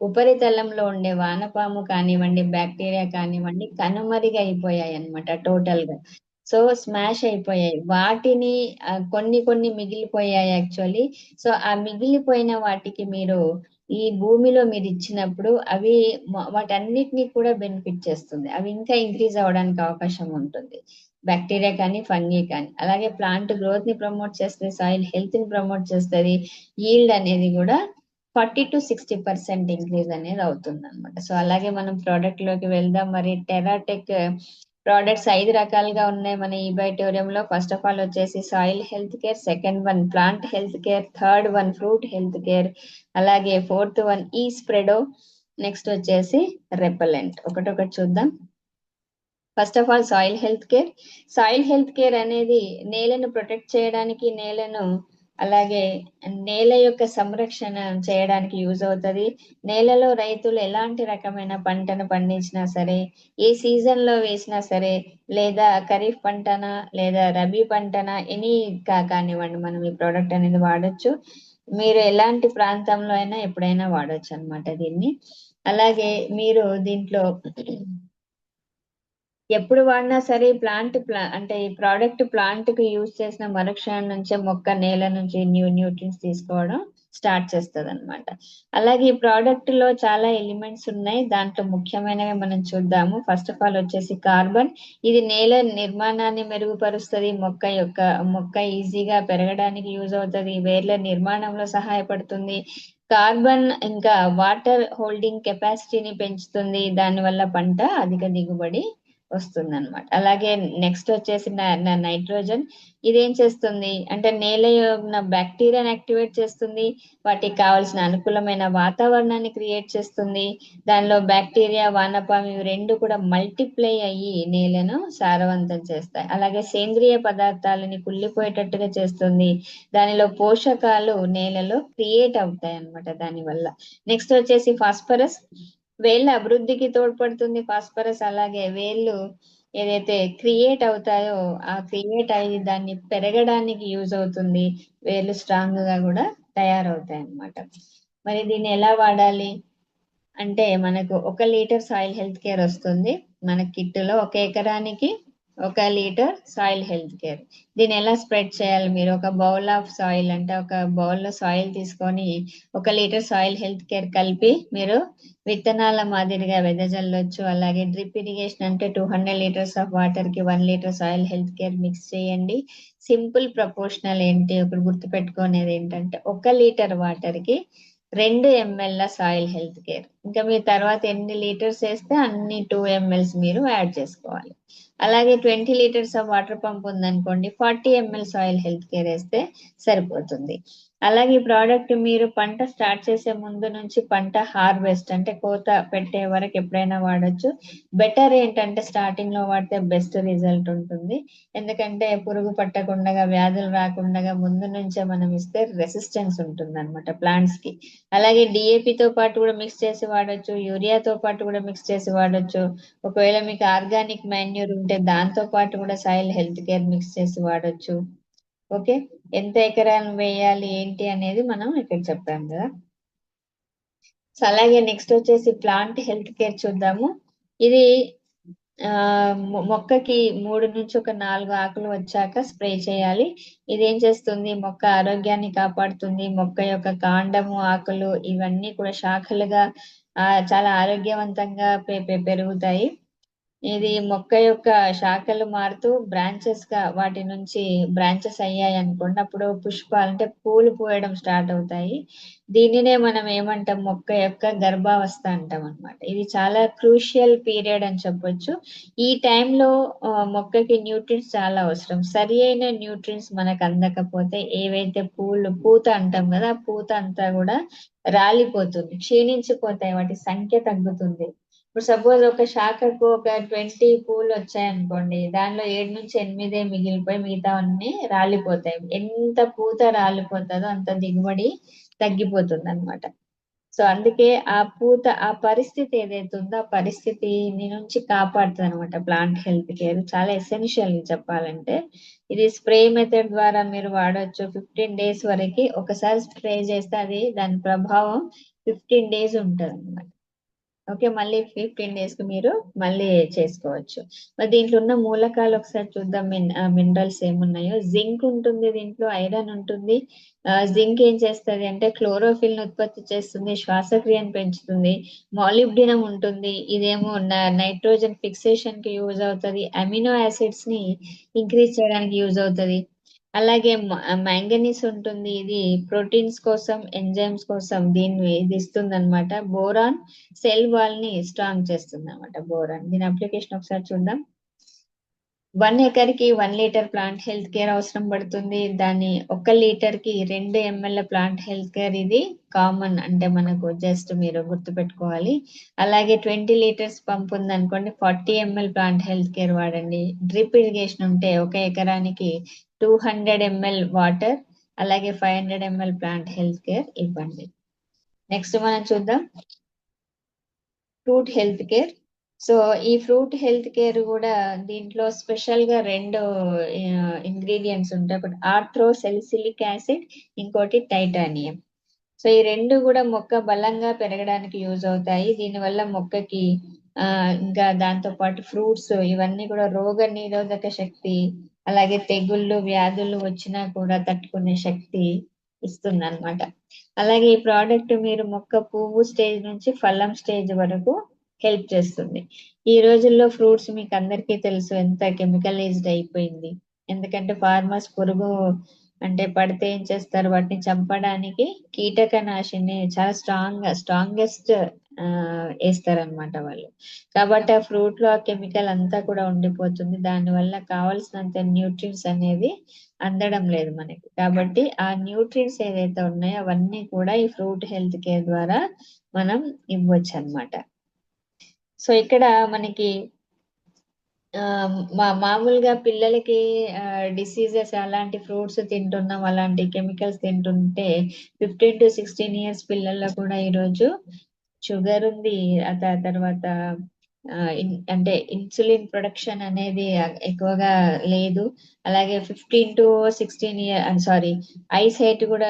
ఉపరితలంలో ఉండే వానపాము కానివ్వండి, బ్యాక్టీరియా కానివ్వండి కనుమరుగైపోయాయి అన్నమాట టోటల్ గా. సో స్మాష్ అయిపోయాయి వాటిని, కొన్ని కొన్ని మిగిలిపోయాయి యాక్చువల్లీ. సో ఆ మిగిలిపోయిన వాటికి మీరు ఈ భూమిలో మీరు ఇచ్చినప్పుడు అవి వాటన్నిటిని కూడా బెనిఫిట్ చేస్తుంది, అవి ఇంకా ఇంక్రీజ్ అవ్వడానికి అవకాశం ఉంటుంది. బ్యాక్టీరియా కానీ ఫంగీ కానీ. అలాగే ప్లాంట్ గ్రోత్ ని ప్రమోట్ చేస్తుంది, సాయిల్ హెల్త్ ని ప్రమోట్ చేస్తుంది, ఈల్డ్ అనేది కూడా 40 to 60% ఇంక్రీజ్ అనేది అవుతుంది అనమాట. సో అలాగే మనం ప్రోడక్ట్ లోకి వెళ్దాం. మరి టెరాటెక్ ప్రోడక్ట్స్ 5 రకాలుగా ఉన్నాయి మన ఈ బయోటోరియం లో. ఫస్ట్ ఆఫ్ ఆల్ వచ్చేసి soil health care, second one plant health care, third one fruit health care, అలాగే ఫోర్త్ వన్ ఈ స్ప్రెడో, నెక్స్ట్ వచ్చేసి రెపలెంట్. ఒకటొకటి చూద్దాం. First of all soil health care. Soil health care అనేది నేలను ప్రొటెక్ట్ చేయడానికి, నేలను అలాగే నేల యొక్క సంరక్షణ చేయడానికి యూజ్ అవుతుంది. నేలలో రైతులు ఎలాంటి రకమైన పంటను పండించినా సరే, ఏ సీజన్ లో వేసినా సరే, లేదా ఖరీఫ్ పంటనా లేదా రబీ పంటనా ఎనీ కానివ్వండి, మనం ఈ ప్రోడక్ట్ అనేది వాడచ్చు. మీరు ఎలాంటి ప్రాంతంలో అయినా ఎప్పుడైనా వాడచ్చు అన్నమాట దీన్ని. అలాగే మీరు దీంట్లో ఎప్పుడు వాడినా సరే అంటే ఈ ప్రోడక్ట్ ప్లాంట్ కు యూజ్ చేసిన మరుక్షణం నుంచే మొక్క నేల నుంచి న్యూట్రియన్స్ తీసుకోవడం స్టార్ట్ చేస్తుంది అనమాట. అలాగే ఈ ప్రోడక్ట్ లో చాలా ఎలిమెంట్స్ ఉన్నాయి, దాంట్లో ముఖ్యమైనవి మనం చూద్దాము. ఫస్ట్ ఆఫ్ ఆల్ వచ్చేసి కార్బన్. ఇది నేల నిర్మాణాన్ని మెరుగుపరుస్తుంది, మొక్క ఈజీగా పెరగడానికి యూజ్ అవుతుంది, వేర్ల నిర్మాణంలో సహాయపడుతుంది. కార్బన్ ఇంకా వాటర్ హోల్డింగ్ కెపాసిటీని పెంచుతుంది, దానివల్ల పంట అధిక దిగుబడి వస్తుంది అనమాట. అలాగే నెక్స్ట్ వచ్చేసి నైట్రోజన్. ఇదేం చేస్తుంది అంటే నేల ఉన్న బ్యాక్టీరియాని యాక్టివేట్ చేస్తుంది, వాటికి కావాల్సిన అనుకూలమైన వాతావరణాన్ని క్రియేట్ చేస్తుంది. దానిలో బ్యాక్టీరియా, వానపాము ఇవి రెండు కూడా మల్టిప్లై అయ్యి నేలను సారవంతం చేస్తాయి. అలాగే సేంద్రియ పదార్థాలని కుళ్ళిపోయేటట్టుగా చేస్తుంది, దానిలో పోషకాలు నేలలో క్రియేట్ అవుతాయి అన్నమాట దానివల్ల. నెక్స్ట్ వచ్చేసి ఫాస్ఫరస్. వేళ్ళ అభివృద్ధికి తోడ్పడుతుంది ఫాస్ఫరస్. అలాగే వేళ్ళు ఏదైతే క్రియేట్ అవుతాయో ఆ క్రియేట్ అయ్యి దాన్ని పెరగడానికి యూజ్ అవుతుంది, వేళ్ళు స్ట్రాంగ్ గా కూడా తయారవుతాయి అన్నమాట. మరి దీన్ని ఎలా వాడాలి అంటే మనకు 1 లీటర్ సాయిల్ హెల్త్ కేర్ వస్తుంది మన కిట్ లో. 1 ఎకరానికి 1 లీటర్ సాయిల్ హెల్త్ కేర్. దీన్ని ఎలా స్ప్రెడ్ చేయాలి? మీరు ఒక బౌల్ ఆఫ్ సాయిల్ అంటే ఒక బౌల్ లో సాయిల్ తీసుకొని 1 లీటర్ సాయిల్ హెల్త్ కేర్ కలిపి మీరు విత్తనాల మాదిరిగా వెదజల్లొచ్చు. అలాగే డ్రిప్ ఇరిగేషన్ అంటే 200 లీటర్స్ ఆఫ్ వాటర్ కి 1 litre soil health care mix చేయండి. సింపుల్ ప్రపోర్షనల్ ఏంటి ఒకటి గుర్తు పెట్టుకునేది ఏంటంటే 1 లీటర్ వాటర్ కి 2 ml సాయిల్ హెల్త్ కేర్. ఇంకా మీరు తర్వాత ఎన్ని లీటర్స్ వేస్తే అన్ని 2 ml మీరు యాడ్ చేసుకోవాలి. అలాగే 20 లీటర్స్ ఆఫ్ వాటర్ పంప్ ఉందనుకోండి, 40 ml సాయిల్ హెల్త్ కేర్ వేస్తే సరిపోతుంది. అలాగే ఈ ప్రోడక్ట్ మీరు పంట స్టార్ట్ చేసే ముందు నుంచి పంట హార్వెస్ట్ అంటే కోత పెట్టే వరకు ఎప్పుడైనా వాడచ్చు. బెటర్ ఏంటంటే స్టార్టింగ్ లో వాడితే బెస్ట్ రిజల్ట్ ఉంటుంది, ఎందుకంటే పురుగు పట్టకుండా, వ్యాధులు రాకుండా ముందు నుంచే మనం ఇస్తే రెసిస్టెన్స్ ఉంటుంది అనమాట ప్లాంట్స్ కి. అలాగే డిఏపితో పాటు కూడా మిక్స్ చేసి వాడచ్చు, యూరియాతో పాటు కూడా మిక్స్ చేసి వాడచ్చు. ఒకవేళ మీకు ఆర్గానిక్ మాన్యూర్ ఉంటే దాంతో పాటు కూడా సాయిల్ హెల్త్ కేర్ మిక్స్ చేసి వాడచ్చు. ఓకే, ఎంత ఎకరాలు వేయాలి ఏంటి అనేది మనం ఇక్కడ చెప్పాం కదా. సో అలాగే నెక్స్ట్ వచ్చేసి ప్లాంట్ హెల్త్ కేర్ చూద్దాము. ఇది మొక్కకి 3 నుంచి 4 ఆకులు వచ్చాక స్ప్రే చేయాలి. ఇదేం చేస్తుంది? మొక్క ఆరోగ్యాన్ని కాపాడుతుంది, మొక్క యొక్క కాండము, ఆకులు ఇవన్నీ కూడా శాఖలుగా చాలా ఆరోగ్యవంతంగా పెరుగుతాయి. ఇది మొక్క యొక్క శాఖలు మారుతూ బ్రాంచెస్ గా వాటి నుంచి బ్రాంచెస్ అయ్యాయి అనుకోండి, అప్పుడు పుష్పాలు అంటే పూలు పూయడం స్టార్ట్ అవుతాయి. దీనినే మనం ఏమంటాం? మొక్క యొక్క గర్భావస్థ అంటాం అనమాట. ఇది చాలా క్రూషియల్ పీరియడ్ అని చెప్పొచ్చు. ఈ టైంలో మొక్కకి న్యూట్రియంట్స్ చాలా అవసరం. సరి అయిన న్యూట్రియంట్స్ మనకు అందకపోతే ఏవైతే పూత అంటాం కదా, ఆ పూత అంతా కూడా రాలిపోతుంది, క్షీణించిపోతాయి, వాటి సంఖ్య తగ్గుతుంది. ఇప్పుడు సపోజ్ ఒక శాఖకు ఒక 20 పూలు వచ్చాయనుకోండి, దానిలో 7 నుంచి 8 మిగిలిపోయి మిగతా అన్ని రాలిపోతాయి. ఎంత పూత రాలిపోతుందో అంత దిగుబడి తగ్గిపోతుంది అనమాట. సో అందుకే ఆ పూత ఆ పరిస్థితి ఏదైతే ఉందో ఆ పరిస్థితిని నుంచి కాపాడుతుంది అనమాట. ప్లాంట్ హెల్త్ కేర్ చాలా ఎసెన్షియల్ చెప్పాలంటే. ఇది స్ప్రే మెథడ్ ద్వారా మీరు వాడొచ్చు. 15 days వరకు ఒకసారి స్ప్రే చేస్తే అది దాని ప్రభావం 15 days ఉంటుంది అనమాట. ఓకే, మళ్ళీ 15 days కి మీరు మళ్ళీ చేసుకోవచ్చు. మరి దీంట్లో ఉన్న మూలకాలు ఒకసారి చూద్దాం. మినరల్స్ ఏమున్నాయో. జింక్ ఉంటుంది దీంట్లో, ఐరన్ ఉంటుంది. జింక్ ఏం చేస్తుంది అంటే క్లోరోఫిల్ ని ఉత్పత్తి చేస్తుంది, శ్వాసక్రియను పెంచుతుంది. మాలిబ్డినం ఉంటుంది, ఇదేమో నైట్రోజన్ ఫిక్సేషన్ కి యూజ్ అవుతుంది. అమినో యాసిడ్స్ ని ఇంక్రీజ్ చేయడానికి యూజ్ అవుతుంది. అలాగే మ్యాంగనీస్ ఉంటుంది, ఇది ప్రోటీన్స్ కోసం ఎంజైమ్స్ కోసం దీన్ని ఇది ఇస్తుంది అనమాట. బోరాన్ సెల్ వాల్ ని స్ట్రాంగ్ చేస్తుంది అనమాట. బోరాన్ దీని అప్లికేషన్ ఒకసారి చూద్దాం. 1 acre కి 1 లీటర్ ప్లాంట్ హెల్త్ కేర్ అవసరం పడుతుంది. దాని 1 లీటర్ కి 2 ml ప్లాంట్ హెల్త్ కేర్, ఇది కామన్ అంటే మనకు జస్ట్ మీరు గుర్తుపెట్టుకోవాలి. అలాగే 20 liters పంప్ ఉంది అనుకోండి, 40 ml ప్లాంట్ హెల్త్ కేర్ వాడండి. డ్రిప్ ఇరిగేషన్ ఉంటే 1 ఎకరానికి 200 ml వాటర్, అలాగే 500 ml ప్లాంట్ హెల్త్ కేర్ ఇవ్వండి. నెక్స్ట్ మనం చూద్దాం ఫ్రూట్ హెల్త్ కేర్. సో ఈ ఫ్రూట్ హెల్త్ కేర్ కూడా దీంట్లో స్పెషల్ గా 2 ఇంగ్రీడియంట్స్ ఉంటాయి. ఒకటి ఆర్థ్రోసెలిసిలిక్ యాసిడ్, ఇంకోటి టైటానియం. సో ఈ 2 కూడా మొక్క బలంగా పెరగడానికి యూజ్ అవుతాయి. దీనివల్ల మొక్కకి ఇంకా దాంతో పాటు ఫ్రూట్స్ ఇవన్నీ కూడా రోగ నిరోధక శక్తి, అలాగే తెగుళ్ళు వ్యాధులు వచ్చినా కూడా తట్టుకునే శక్తి ఇస్తుంది అనమాట. అలాగే ఈ ప్రోడక్ట్ మీరు మొక్క పువ్వు స్టేజ్ నుంచి ఫలం స్టేజ్ వరకు హెల్ప్ చేస్తుంది. ఈ రోజుల్లో ఫ్రూట్స్ మీకు అందరికీ తెలుసు ఎంత కెమికలైజ్డ్ అయిపోయింది. ఎందుకంటే ఫార్మర్స్ పురుగు అంటే పడితే ఏం చేస్తారు, వాటిని చంపడానికి కీటకనాశిని చాలా స్ట్రాంగెస్ట్ వేస్తారనమాట వాళ్ళు. కాబట్టి ఆ ఫ్రూట్ లో ఆ కెమికల్ అంతా కూడా ఉండిపోతుంది. దానివల్ల కావాల్సినంత న్యూట్రియన్స్ అనేది అందడం లేదు మనకి. కాబట్టి ఆ న్యూట్రియన్స్ ఏదైతే ఉన్నాయో అవన్నీ కూడా ఈ ఫ్రూట్ హెల్త్ కేర్ ద్వారా మనం ఇవ్వచ్చు అనమాట. సో ఇక్కడ మనకి మామూలుగా పిల్లలకి డిసీజెస్ అలాంటి ఫ్రూట్స్ తింటున్నాం, అలాంటి కెమికల్స్ తింటుంటే 15 to 16 years పిల్లల్లో కూడా ఈరోజు షుగర్ ఉంది. తర్వాత అంటే ఇన్సులిన్ ప్రొడక్షన్ అనేది ఎక్కువగా లేదు. అలాగే 15 to 16 years ఐ సైట్ కూడా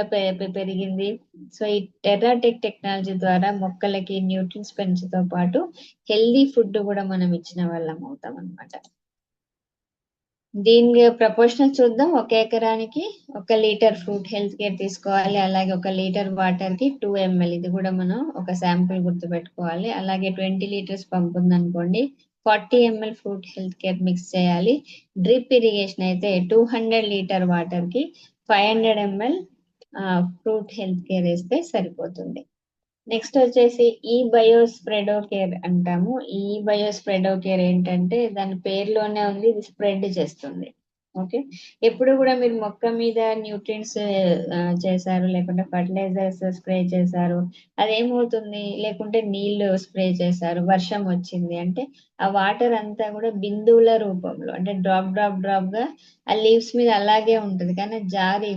పెరిగింది. సో ఈ టెర్రాటెక్ టెక్నాలజీ ద్వారా మొక్కలకి న్యూట్రియన్స్ పెంచుతో పాటు హెల్దీ ఫుడ్ కూడా మనం ఇచ్చిన వాళ్ళం అవుతాం అనమాట. దీని ప్రపోర్షనల్ చూద్దాం. 1 ఎకరానికి 1 లీటర్ ఫ్రూట్ హెల్త్ కేర్ తీసుకోవాలి. అలాగే 1 లీటర్ వాటర్ కి 2 ml, ఇది కూడా మనం ఒక శాంపుల్ గుర్తు పెట్టుకోవాలి. అలాగే 20 liters పంప్ ఉందనుకోండి, 40 ml fruit health care mix చేయాలి. డ్రిప్ ఇరిగేషన్ అయితే 200 లీటర్ వాటర్ కి 500 ml ఫ్రూట్ హెల్త్ కేర్ వేస్తే సరిపోతుంది. నెక్స్ట్ వచ్చేసి ఈ బయోస్ప్రెడో కేర్ అంటాము. ఈ బయోస్ప్రెడో కేర్ ఏంటంటే దాని పేరులోనే ఉంది, ఇది స్ప్రెడ్ చేస్తుంది. ఓకే, ఎప్పుడు కూడా మీరు మొక్క మీద న్యూట్రియన్స్ చేశారు, లేకుంటే ఫర్టిలైజర్స్ స్ప్రే చేశారు, అదేమవుతుంది, లేకుంటే నీళ్లు స్ప్రే చేశారు, వర్షం వచ్చింది అంటే ఆ వాటర్ అంతా కూడా బిందువుల రూపంలో అంటే డ్రాప్ గా ఆ లీవ్స్ మీద అలాగే ఉంటది, కానీ జారి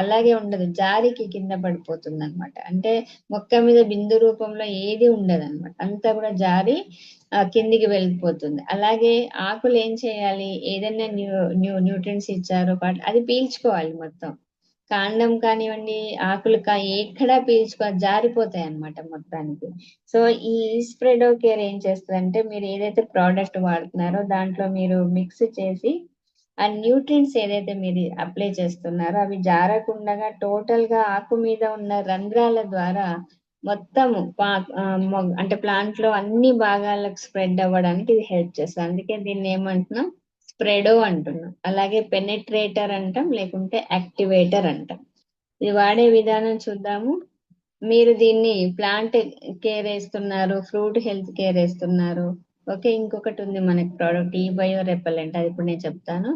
అలాగే ఉండదు, జారికి కింద పడిపోతుంది అనమాట. అంటే మొక్క మీద బిందు రూపంలో ఏది ఉండదు అనమాట, అంతా కూడా జారి కిందికి వెళ్ళిపోతుంది. అలాగే ఆకులు ఏం చేయాలి, ఏదైనా న్యూట్రియన్స్ ఇచ్చారో అది పీల్చుకోవాలి మొత్తం. కాండం కానివ్వండి, ఆకులు ఎక్కడా జారిపోతాయి అన్నమాట మొత్తానికి. సో ఈ స్ప్రెడో కేర్ ఏం చేస్తుందంటే మీరు ఏదైతే ప్రోడక్ట్ వాడుతున్నారో దాంట్లో మీరు మిక్స్ చేసి ఆ న్యూట్రియన్స్ ఏదైతే మీరు అప్లై చేస్తున్నారో అవి జారకుండా టోటల్ గా ఆకు మీద ఉన్న రంధ్రాల ద్వారా మొత్తం అంటే ప్లాంట్ లో అన్ని భాగాలకు స్ప్రెడ్ అవ్వడానికి ఇది హెల్ప్ చేస్తుంది. అందుకే దీన్ని ఏమంటున్నాం, స్ప్రెడో అంటున్నాం. అలాగే పెనెట్రేటర్ అంటాం, లేకుంటే యాక్టివేటర్ అంటాం. ఇది వాడే విధానం చూద్దాము. మీరు దీన్ని ప్లాంట్ కేర్ వేస్తున్నారు, ఫ్రూట్ హెల్త్ కేర్ వేస్తున్నారు. ఓకే, ఇంకొకటి ఉంది మనకి ప్రోడక్ట్ ఈ బయో రెపెలెంట్, అది ఇప్పుడు నేను చెప్తాను.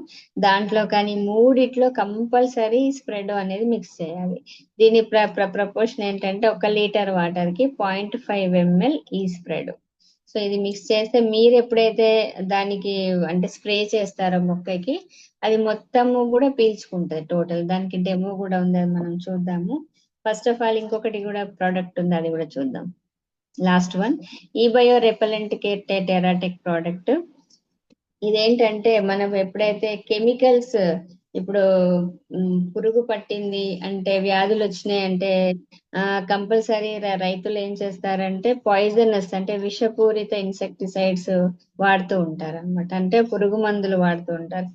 దాంట్లో కానీ మూడిట్లో కంపల్సరీ స్ప్రెడో అనేది మిక్స్ చేయాలి. దీని ప్రపోర్షన్ ఏంటంటే 1 లీటర్ వాటర్ కి 0.5 ml ఈ స్ప్రెడ్. సో సో ఇది మిక్స్ చేస్తే మీరు ఎప్పుడైతే దానికి అంటే స్ప్రే చేస్తారో మొక్కకి, అది మొత్తము కూడా పీల్చుకుంటది టోటల్. దానికి డెమో కూడా ఉంది, అది మనం చూద్దాము. ఫస్ట్ ఆఫ్ ఆల్ ఇంకొకటి కూడా ప్రోడక్ట్ ఉంది, అది కూడా చూద్దాం. లాస్ట్ వన్, ఈ బయో రెపలెంట్ కేర్ టెరాటెక్ ప్రోడక్ట్. ఇదేంటంటే మనం ఎప్పుడైతే కెమికల్స్, ఇప్పుడు పురుగు పట్టింది అంటే, వ్యాధులు వచ్చినాయి అంటే కంపల్సరీ రైతులు ఏం చేస్తారంటే పాయిజనస్ అంటే విషపూరిత ఇన్సెక్టిసైడ్స్ వాడుతూ ఉంటారు అనమాట. అంటే పురుగు మందులు వాడుతూ ఉంటారు,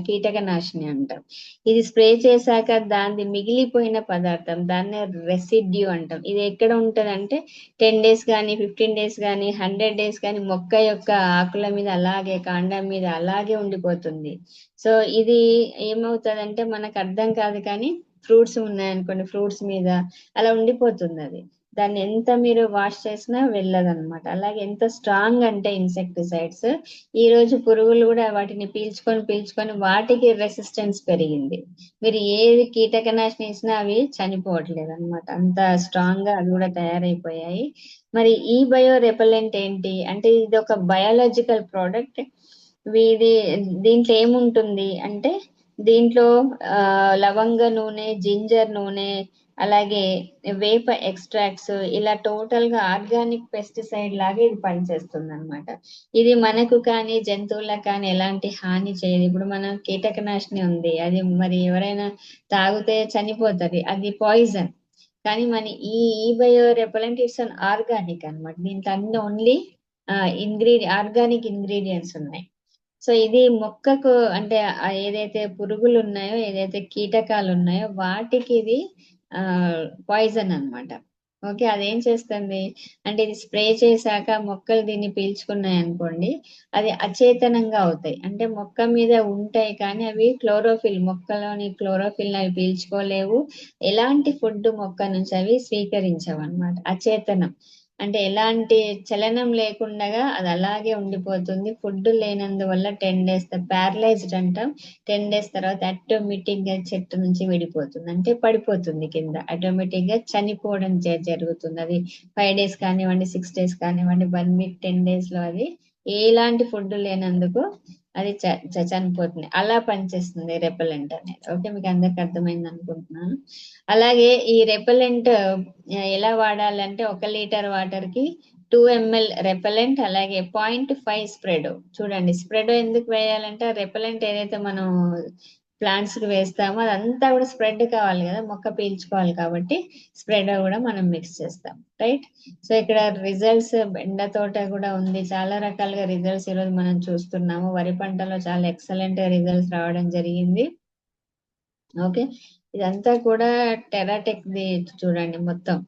కీటకనాశిని అంటాం. ఇది స్ప్రే చేశాక దాన్ని మిగిలిపోయిన పదార్థం, దాన్నే రెసిడ్యూ అంటాం. ఇది ఎక్కడ ఉంటదంటే 10 days కానీ 15 days కానీ 100 days కానీ మొక్క యొక్క ఆకుల మీద అలాగే, కాండం మీద అలాగే ఉండిపోతుంది. సో ఇది ఏమవుతుందంటే మనకు అర్థం కాదు, కానీ ఫ్రూట్స్ ఉన్నాయనుకోండి, ఫ్రూట్స్ మీద అలా ఉండిపోతుంది అది. దాన్ని ఎంత మీరు వాష్ చేసినా వెళ్ళదన్నమాట. అలాగే ఎంత స్ట్రాంగ్ అంటే ఇన్సెక్టిసైడ్స్, ఈ రోజు పురుగులు కూడా వాటిని పీల్చుకొని పీల్చుకొని వాటికి రెసిస్టెన్స్ పెరిగింది. మీరు ఏది కీటకనాశిని ఇచ్చినా అవి చనిపోవట్లేదు అనమాట, అంత స్ట్రాంగ్ గా అవి కూడా తయారైపోయాయి. మరి ఈ బయో రెపలెంట్ ఏంటి అంటే, ఇది ఒక బయాలజికల్ ప్రోడక్ట్. ఇది దీంట్లో ఏముంటుంది అంటే, దీంట్లో లవంగ నూనె, జింజర్ నూనె, అలాగే వేప ఎక్స్ట్రాక్ట్స్, ఇలా టోటల్ గా ఆర్గానిక్ పెస్టిసైడ్ లాగా ఇది పనిచేస్తుంది అనమాట. ఇది మనకు కానీ జంతువులకు కానీ ఎలాంటి హాని చేయదు. ఇప్పుడు మనం కీటకనాశిని ఉంది, అది మరి ఎవరైనా తాగితే చనిపోతుంది, అది పాయిజన్. కానీ మన ఈ ఈ bio repellent it's an organic అనమాట. దీంట్లో అన్ని ఓన్లీ ఆర్గానిక్ ఇంగ్రీడియంట్స్ ఉన్నాయి. సో ఇది మొక్కకు అంటే ఏదైతే పురుగులు ఉన్నాయో, ఏదైతే కీటకాలు ఉన్నాయో వాటికి ఇది పాయిజన్ అన్నమాట. ఓకే, అదేం చేస్తుంది అంటే, ఇది స్ప్రే చేశాక మొక్కలు దీన్ని పీల్చుకున్నాయి అనుకోండి, అది అచేతనంగా అవుతాయి. అంటే మొక్క మీద ఉంటాయి కానీ అవి క్లోరోఫిల్, మొక్కలోని క్లోరోఫిల్ అవి పీల్చుకోలేవు. ఎలాంటి ఫుడ్ మొక్క నుంచి అవి స్వీకరించవు అన్నమాట. అచేతనం అంటే ఎలాంటి చలనం లేకుండా అది అలాగే ఉండిపోతుంది. ఫుడ్ లేనందువల్ల 10 days ప్యారలైజ్డ్ అంటాం. 10 days తర్వాత ఆటోమేటిక్ గా చెట్టు నుంచి విడిపోతుంది, అంటే పడిపోతుంది కింద, ఆటోమేటిక్ గా చనిపోవడం జరుగుతుంది. అది 5 days కానివ్వండి, 6 days కానివ్వండి, 1 week, 10 days లో అది ఎలాంటి ఫుడ్ లేనందుకు అది చనిపోతుంది. అలా పనిచేస్తుంది రెపలెంట్ అనేది. ఓకే, మీకు అందరికి అర్థమైంది అనుకుంటున్నాను. అలాగే ఈ రెపలెంట్ ఎలా వాడాలంటే, 1 లీటర్ వాటర్ కి 2 ml రెపలెంట్, అలాగే 0.5 స్ప్రెడ్. చూడండి, స్ప్రెడ్ ఎందుకు వేయాలంటే, రెపలెంట్ ఏదైతే మనం ప్లాంట్స్ కి వేస్తామో అదంతా కూడా స్ప్రెడ్ కావాలి కదా, మొక్క పీల్చుకోవాలి, కాబట్టి స్ప్రెడ్ కూడా మనం మిక్స్ చేస్తాం. రైట్. సో ఇక్కడ రిజల్ట్స్, బెండ తోట కూడా ఉంది, చాలా రకాలుగా రిజల్ట్స్ ఈరోజు మనం చూస్తున్నాము. వరి పంటలో చాలా ఎక్సలెంట్ రిజల్ట్స్ రావడం జరిగింది. ఓకే, ఇదంతా కూడా టెరాటెక్ ది. చూడండి మొత్తం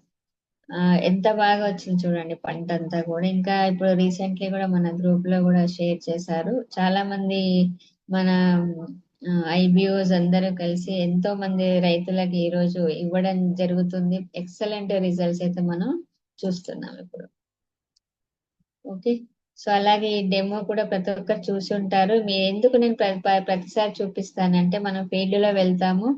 ఎంత బాగా వచ్చింది చూడండి పంట అంతా కూడా. ఇంకా ఇప్పుడు రీసెంట్లీ కూడా మన గ్రూప్ లో కూడా షేర్ చేశారు చాలా మంది, మన ఐబిఓస్ అందరూ కలిసి ఎంతో మంది రైతులకి ఈ రోజు ఇవ్వడం జరుగుతుంది. ఎక్సలెంట్ రిజల్ట్స్ అయితే మనం చూస్తున్నాం ఇప్పుడు. ఓకే, సో అలాగే ఈ డెమో కూడా ప్రతి ఒక్కరు చూసి ఉంటారు. మీరు ఎందుకు నేను ప్రతిసారి చూపిస్తానంటే, మనం ఫీల్డ్ లో వెళ్తాము,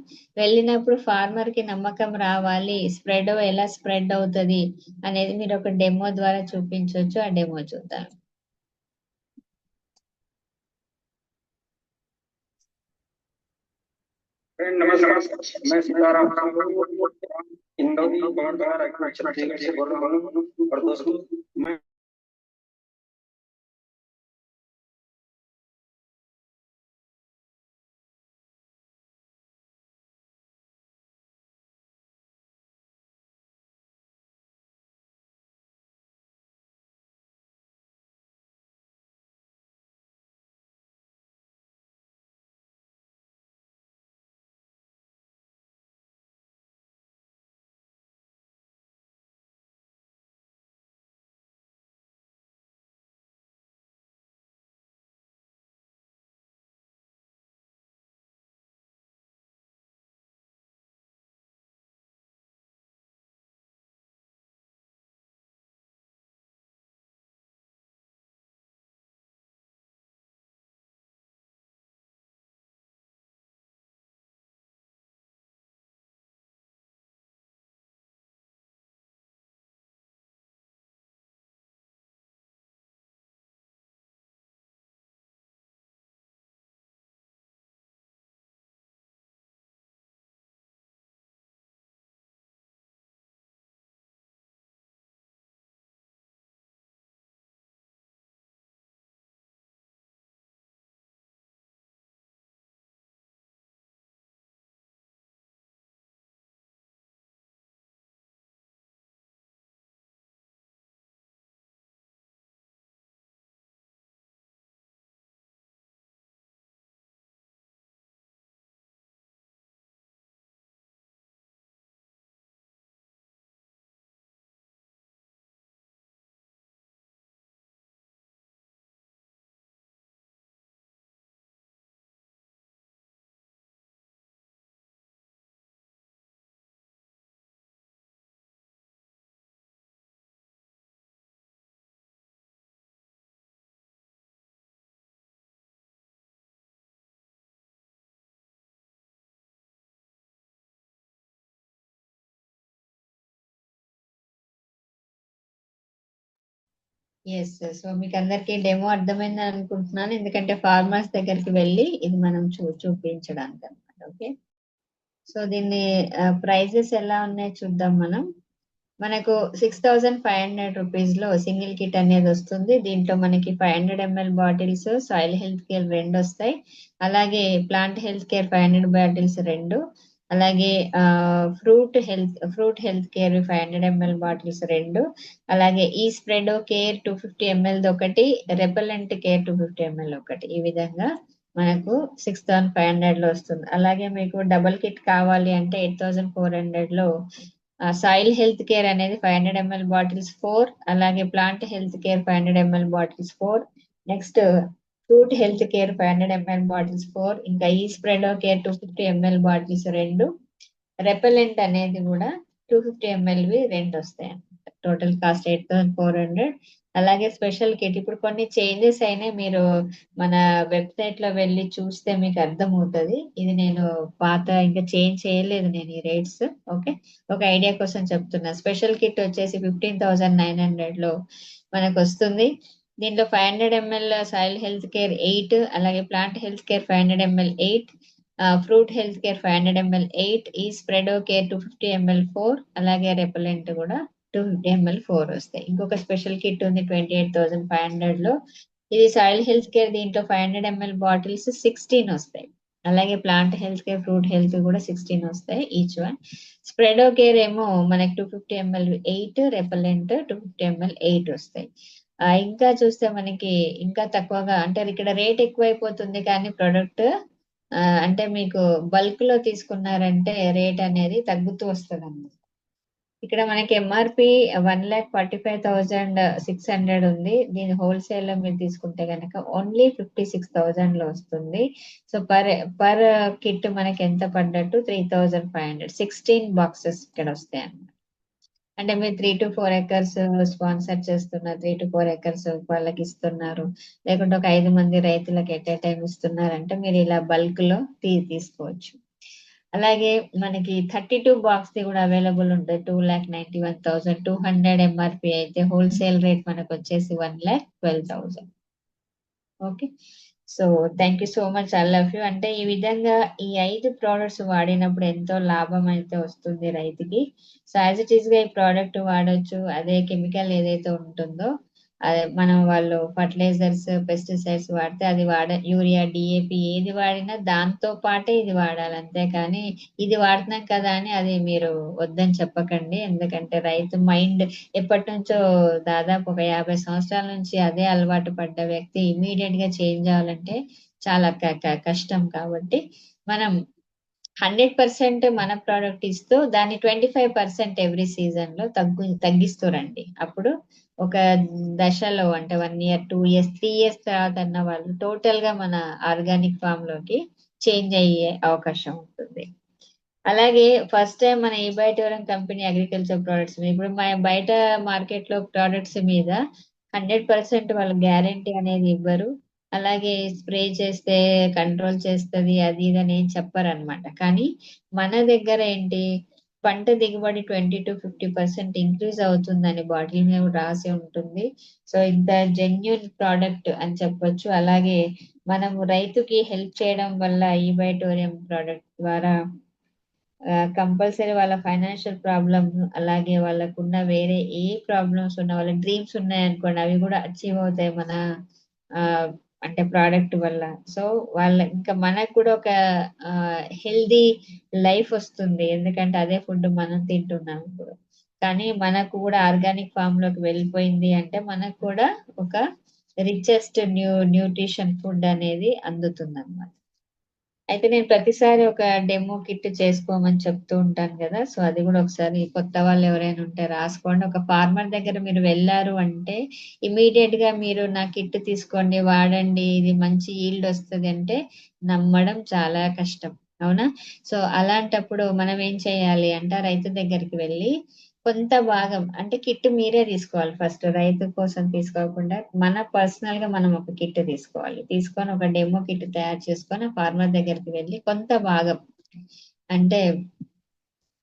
వెళ్ళినప్పుడు ఫార్మర్ కి నమ్మకం రావాలి, స్ప్రెడ్ ఎలా స్ప్రెడ్ అవుతుంది అనేది మీరు ఒక డెమో ద్వారా చూపించవచ్చు. ఆ డెమో చూద్దాం. नमस्कार। मैं सीताराम इंदौरी छत्तीसगढ़ से बोल रहा हूँ। और दोस्तों, मैं ఎస్. సో మీకు అందరికి డెమో అర్థమైందని అనుకుంటున్నాను, ఎందుకంటే ఫార్మర్స్ దగ్గరికి వెళ్ళి ఇది మనం చూపించడానికి అనమాట. ఓకే, సో దీన్ని ప్రైజెస్ ఎలా ఉన్నాయో చూద్దాం మనం. మనకు 6,500 లో సింగిల్ కిట్ అనేది వస్తుంది. దీంట్లో మనకి 500 ml bottles soil health care 2 వస్తాయి, అలాగే ప్లాంట్ హెల్త్ కేర్ 500 బాటిల్స్ 2, అలాగే fruit health care 500 ml bottles 2, అలాగే ఈ స్ప్రెడ్ కేర్ 250 ml ఒకటి, రెపెలెంట్ కేర్ 250 ml ఒకటి. ఈ విధంగా మనకు 6,500 లో వస్తుంది. అలాగే మీకు డబల్ కిట్ కావాలి అంటే 8,400 లో సాయిల్ హెల్త్ కేర్ అనేది 500 ml బాటిల్స్ 4, అలాగే plant health care 500 ml bottles 4, next fruit health care 500 ml bottles 4, ఇంకా ఈ స్ప్రెడో కేర్ 250 ml బాటిల్స్ 2, రెపెలెంట్ అనేది కూడా 250 ml 2 వస్తాయి. Total cost 8,400. అలాగే స్పెషల్ కిట్ ఇప్పుడు కొన్ని చేంజెస్ అయినాయి, మీరు మన వెబ్సైట్ లో వెళ్ళి చూస్తే మీకు అర్థమవుతుంది. ఇది నేను పాత ఇంకా చేంజ్ చేయలేదు నేను ఈ రేట్స్. ఓకే, ఒక ఐడియా కోసం చెప్తున్నా. స్పెషల్ కిట్ వచ్చేసి 15,900 లో మనకు వస్తుంది. దీంట్లో 500 ml సాయిల్ హెల్త్ కేర్ 8, అలాగే plant health care 500 ml 8, fruit health care 500 ml 8, ఈ స్ప్రెడో కేర్ 250 ml 4, అలాగే రెపెలెంట్ కూడా 250 ml 4 వస్తాయి. ఇంకొక స్పెషల్ కిట్ ఉంది 28,500 లో. ఇది సాయిల్ హెల్త్ కేర్, దీంట్లో 500 ml బాటిల్స్ 16 వస్తాయి, అలాగే plant health care fruit health కూడా 16 వస్తాయి ఈచ్ వన్. స్ప్రెడో కేర్ ఏమో మనకి 250 ml 8, రెపెలెంట్ 250 ml 8 వస్తాయి. ఇంకా చూస్తే మనకి ఇంకా తక్కువగా, అంటే ఇక్కడ రేట్ ఎక్కువైపోతుంది కానీ ప్రొడక్ట్ అంటే మీకు బల్క్ లో తీసుకున్నారంటే రేట్ అనేది తగ్గుతూ వస్తుంది అన్నమాట. ఇక్కడ మనకి ఎంఆర్పి 1,45,600 ఉంది. దీని హోల్సేల్ లో మీరు తీసుకుంటే కనుక ఓన్లీ 56,000 లో వస్తుంది. సో పర్ కిట్ మనకి ఎంత పడ్డట్టు 3,500, 16 బాక్సెస్ ఇక్కడ వస్తాయి అన్నమాట. అంటే మీరు 3 to 4 acres స్పాన్సర్ చేస్తున్నారు, 3 to 4 acres వాళ్ళకి ఇస్తున్నారు, లేకుంటే ఒక 5 మంది రైతులకు ఎట్ ఏ టైం ఇస్తున్నారంటే మీరు ఇలా బల్క్ లో తీసుకోవచ్చు. అలాగే మనకి 32 బాక్స్ ది కూడా అవైలబుల్ ఉంటుంది. 2,91,200 ఎంఆర్పి అయితే హోల్సేల్ రేట్ మనకు వచ్చేసి 1,12,000. Okay, so thank you so much all of you. అంటే ఈ విధంగా ఈ 5 ప్రోడక్ట్స్ వాడినప్పుడు ఎంతో లాభం అయితే వస్తుంది రైతుకి. సో యాజ్ ఇట్ ఈస్ గా ఈ ప్రోడక్ట్ వాడొచ్చు. అదే కెమికల్ ఏదైతే ఉంటుందో అదే మనం వాళ్ళు ఫర్టిలైజర్స్ పెస్టిసైడ్స్ వాడితే అది యూరియా డిఏపి ఏది వాడినా దాంతో పాటే ఇది వాడాలి, అంతేకాని ఇది వాడుతున్నాం కదా అని అది మీరు వద్దని చెప్పకండి. ఎందుకంటే రైతు మైండ్ ఎప్పటి నుంచో దాదాపు ఒక 50 సంవత్సరాల నుంచి అదే అలవాటు పడ్డ వ్యక్తి ఇమీడియట్ గా చేంజ్ అవ్వాలంటే చాలా కష్టం. కాబట్టి మనం 100% మన ప్రోడక్ట్ ఇస్తూ దాన్ని 25% ఎవ్రీ సీజన్ లో తగ్గిస్తూ రండి. అప్పుడు ఒక దశలో అంటే 1 year 2 years 3 years తర్వాత అన్న వాళ్ళు టోటల్ గా మన ఆర్గానిక్ ఫామ్ లోకి చేంజ్ అయ్యే అవకాశం ఉంటుంది. అలాగే ఫస్ట్ టైం మన ఈబైటోరం కంపెనీ అగ్రికల్చర్ ప్రొడక్ట్స్ మీద ఇప్పుడు బయట మార్కెట్ లో ప్రొడక్ట్స్ మీద 100% వాళ్ళు గ్యారంటీ అనేది ఇవ్వరు. అలాగే స్ప్రే చేస్తే కంట్రోల్ చేస్తుంది అది ఇది అని ఏం చెప్పరు అనమాట. కానీ మన దగ్గర ఏంటి, పంట దిగుబడి 20 to 50% ఇంక్రీజ్ అవుతుందని బాటిల్ మీద రాసి ఉంటుంది. సో ఇంత జెన్యున్ ప్రోడక్ట్ అని చెప్పొచ్చు. అలాగే మనం రైతుకి హెల్ప్ చేయడం వల్ల ఈబైటోరియం ప్రోడక్ట్ ద్వారా కంపల్సరీ వాళ్ళ ఫైనాన్షియల్ ప్రాబ్లమ్, అలాగే వాళ్ళకున్న వేరే ఏ ప్రాబ్లమ్స్ ఉన్న వాళ్ళ డ్రీమ్స్ ఉన్నాయనుకోండి అవి కూడా అచీవ్ అవుతాయి మన అంటే ప్రోడక్ట్ వల్ల. సో వాళ్ళ ఇంకా మనకు కూడా ఒక హెల్దీ లైఫ్ వస్తుంది, ఎందుకంటే అదే ఫుడ్ మనం తింటున్నాం ఇప్పుడు. కానీ మనకు కూడా ఆర్గానిక్ ఫామ్ లోకి వెళ్ళిపోయింది అంటే మనకు కూడా ఒక రిచెస్ట్ న్యూట్రిషన్ ఫుడ్ అనేది అందుతుంది అన్నమాట. అయితే నేను ప్రతిసారి ఒక డెమో కిట్ చేసుకోమని చెప్తూ ఉంటాను కదా, సో అది కూడా ఒకసారి కొత్త వాళ్ళు ఎవరైనా ఉంటే రాసుకోండి. ఒక ఫార్మర్ దగ్గర మీరు వెళ్ళారు అంటే ఇమీడియట్ గా మీరు నా కిట్ తీసుకోండి వాడండి ఇది మంచి ఈల్డ్ వస్తుంది అంటే నమ్మడం చాలా కష్టం, అవునా? సో అలాంటప్పుడు మనం ఏం చేయాలి అంటే రైతు దగ్గరికి వెళ్ళి కొంత భాగం అంటే కిట్ మీరే తీసుకోవాలి. ఫస్ట్ రైతు కోసం తీసుకోకుండా మన పర్సనల్ గా మనం ఒక కిట్ తీసుకోవాలి. తీసుకొని ఒక డెమో కిట్ తయారు చేసుకొని ఫార్మర్ దగ్గరికి వెళ్ళి కొంత భాగం అంటే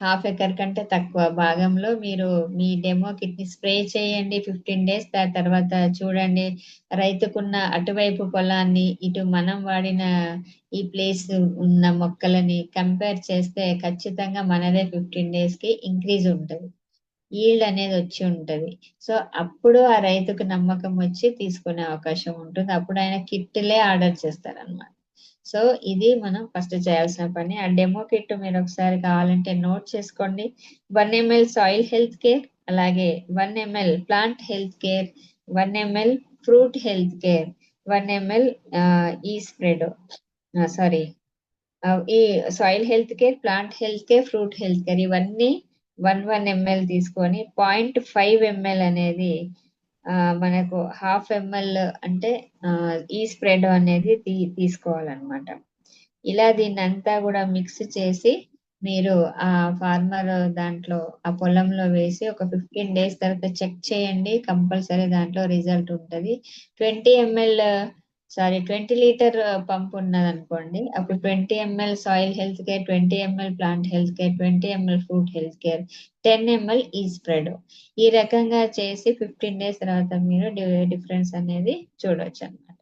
హాఫ్ ఎకర్ కంటే తక్కువ భాగంలో మీరు మీ డెమో కిట్ ని స్ప్రే చేయండి 15 డేస్. దాని తర్వాత చూడండి రైతుకున్న అటువైపు పొలాన్ని ఇటు మనం వాడిన ఈ ప్లేస్ ఉన్న మొక్కలని కంపేర్ చేస్తే ఖచ్చితంగా మనదే 15 డేస్ కి ఇంక్రీజ్ ఉంటుంది, ఈల్డ్ అనేది వచ్చి ఉంటది. సో అప్పుడు ఆ రైతుకు నమ్మకం వచ్చి తీసుకునే అవకాశం ఉంటుంది. అప్పుడు ఆయన కిట్లే ఆర్డర్ చేస్తారనమాట. సో ఇది మనం ఫస్ట్ చేయాల్సిన పని. ఆ డెమో కిట్ మీరు ఒకసారి కావాలంటే నోట్ చేసుకోండి. 1 ml సాయిల్ హెల్త్ కేర్, అలాగే 1 ml plant health care, 1 ml fruit health care, 1 ml ఈ స్ప్రెడ్ సారీ ఈ soil health care, plant health care, fruit health care ఇవన్నీ 1 ml తీసుకొని 0.5 ml అనేది మనకు హాఫ్ ml అంటే ఈ స్ప్రెడ్ అనేది తీసుకోవాలన్నమాట. ఇలా దీన్ని అంతా కూడా మిక్స్ చేసి మీరు ఆ ఫార్మర్ దాంట్లో ఆ పొలంలో వేసి ఒక 15 డేస్ తర్వాత చెక్ చేయండి, కంపల్సరీ దాంట్లో రిజల్ట్ ఉంటుంది. 20 లీటర్ పంప్ ఉన్నది అనుకోండి, అప్పుడు 20 ml soil health care, 20 ml plant health care, 20 ml fruit health care, 10 ml ఈ స్ప్రెడ్. ఈ రకంగా చేసి 15 డేస్ తర్వాత మీరు డిఫరెన్స్ అనేది చూడొచ్చు అన్నమాట.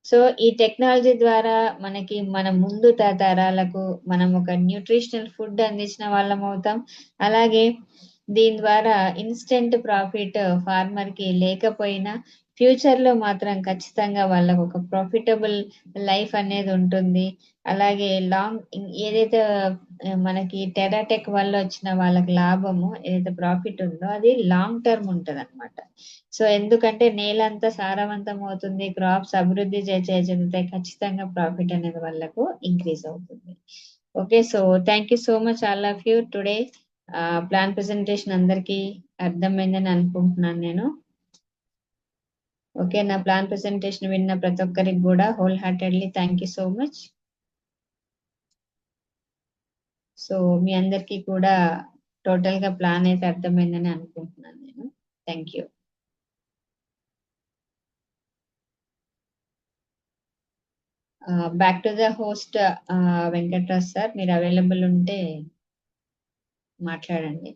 సో ఈ టెక్నాలజీ ద్వారా మనకి మన ముందు తరాలకు మనం ఒక న్యూట్రిషనల్ ఫుడ్ అందించిన వాళ్ళం అవుతాం. అలాగే దీని ద్వారా ఇన్స్టెంట్ ప్రాఫిట్ ఫార్మర్ కి లేకపోయినా ఫ్యూచర్ లో మాత్రం ఖచ్చితంగా వాళ్ళకు ఒక ప్రాఫిటబుల్ లైఫ్ అనేది ఉంటుంది. అలాగే ఏదైతే మనకి టెరాటెక్ వల్ల వచ్చిన వాళ్ళకి లాభము ఏదైతే ప్రాఫిట్ ఉందో అది లాంగ్ టర్మ్ ఉంటది అనమాట. సో ఎందుకంటే నేల అంతా సారవంతం అవుతుంది, క్రాప్స్ అభివృద్ధి చెందుతాయి, ఖచ్చితంగా ప్రాఫిట్ అనేది వాళ్ళకు ఇంక్రీజ్ అవుతుంది. Okay, so thank you so much all of you today. Plan presentation అందరికీ అర్థమైందని అనుకుంటున్నాను నేను. ఓకే, నా ప్లాన్ ప్రెజెంటేషన్ విన్న ప్రతి ఒక్కరికి కూడా whole heartedly thank you so much. So మీ అందరికీ కూడా టోటల్ గా ప్లాన్ అయితే అర్థమైందని అనుకుంటున్నాను నేను. Thank you. Back to the host Venkatraj sir, మీరు అవైలబుల్ ఉంటే మాట్లాడండి.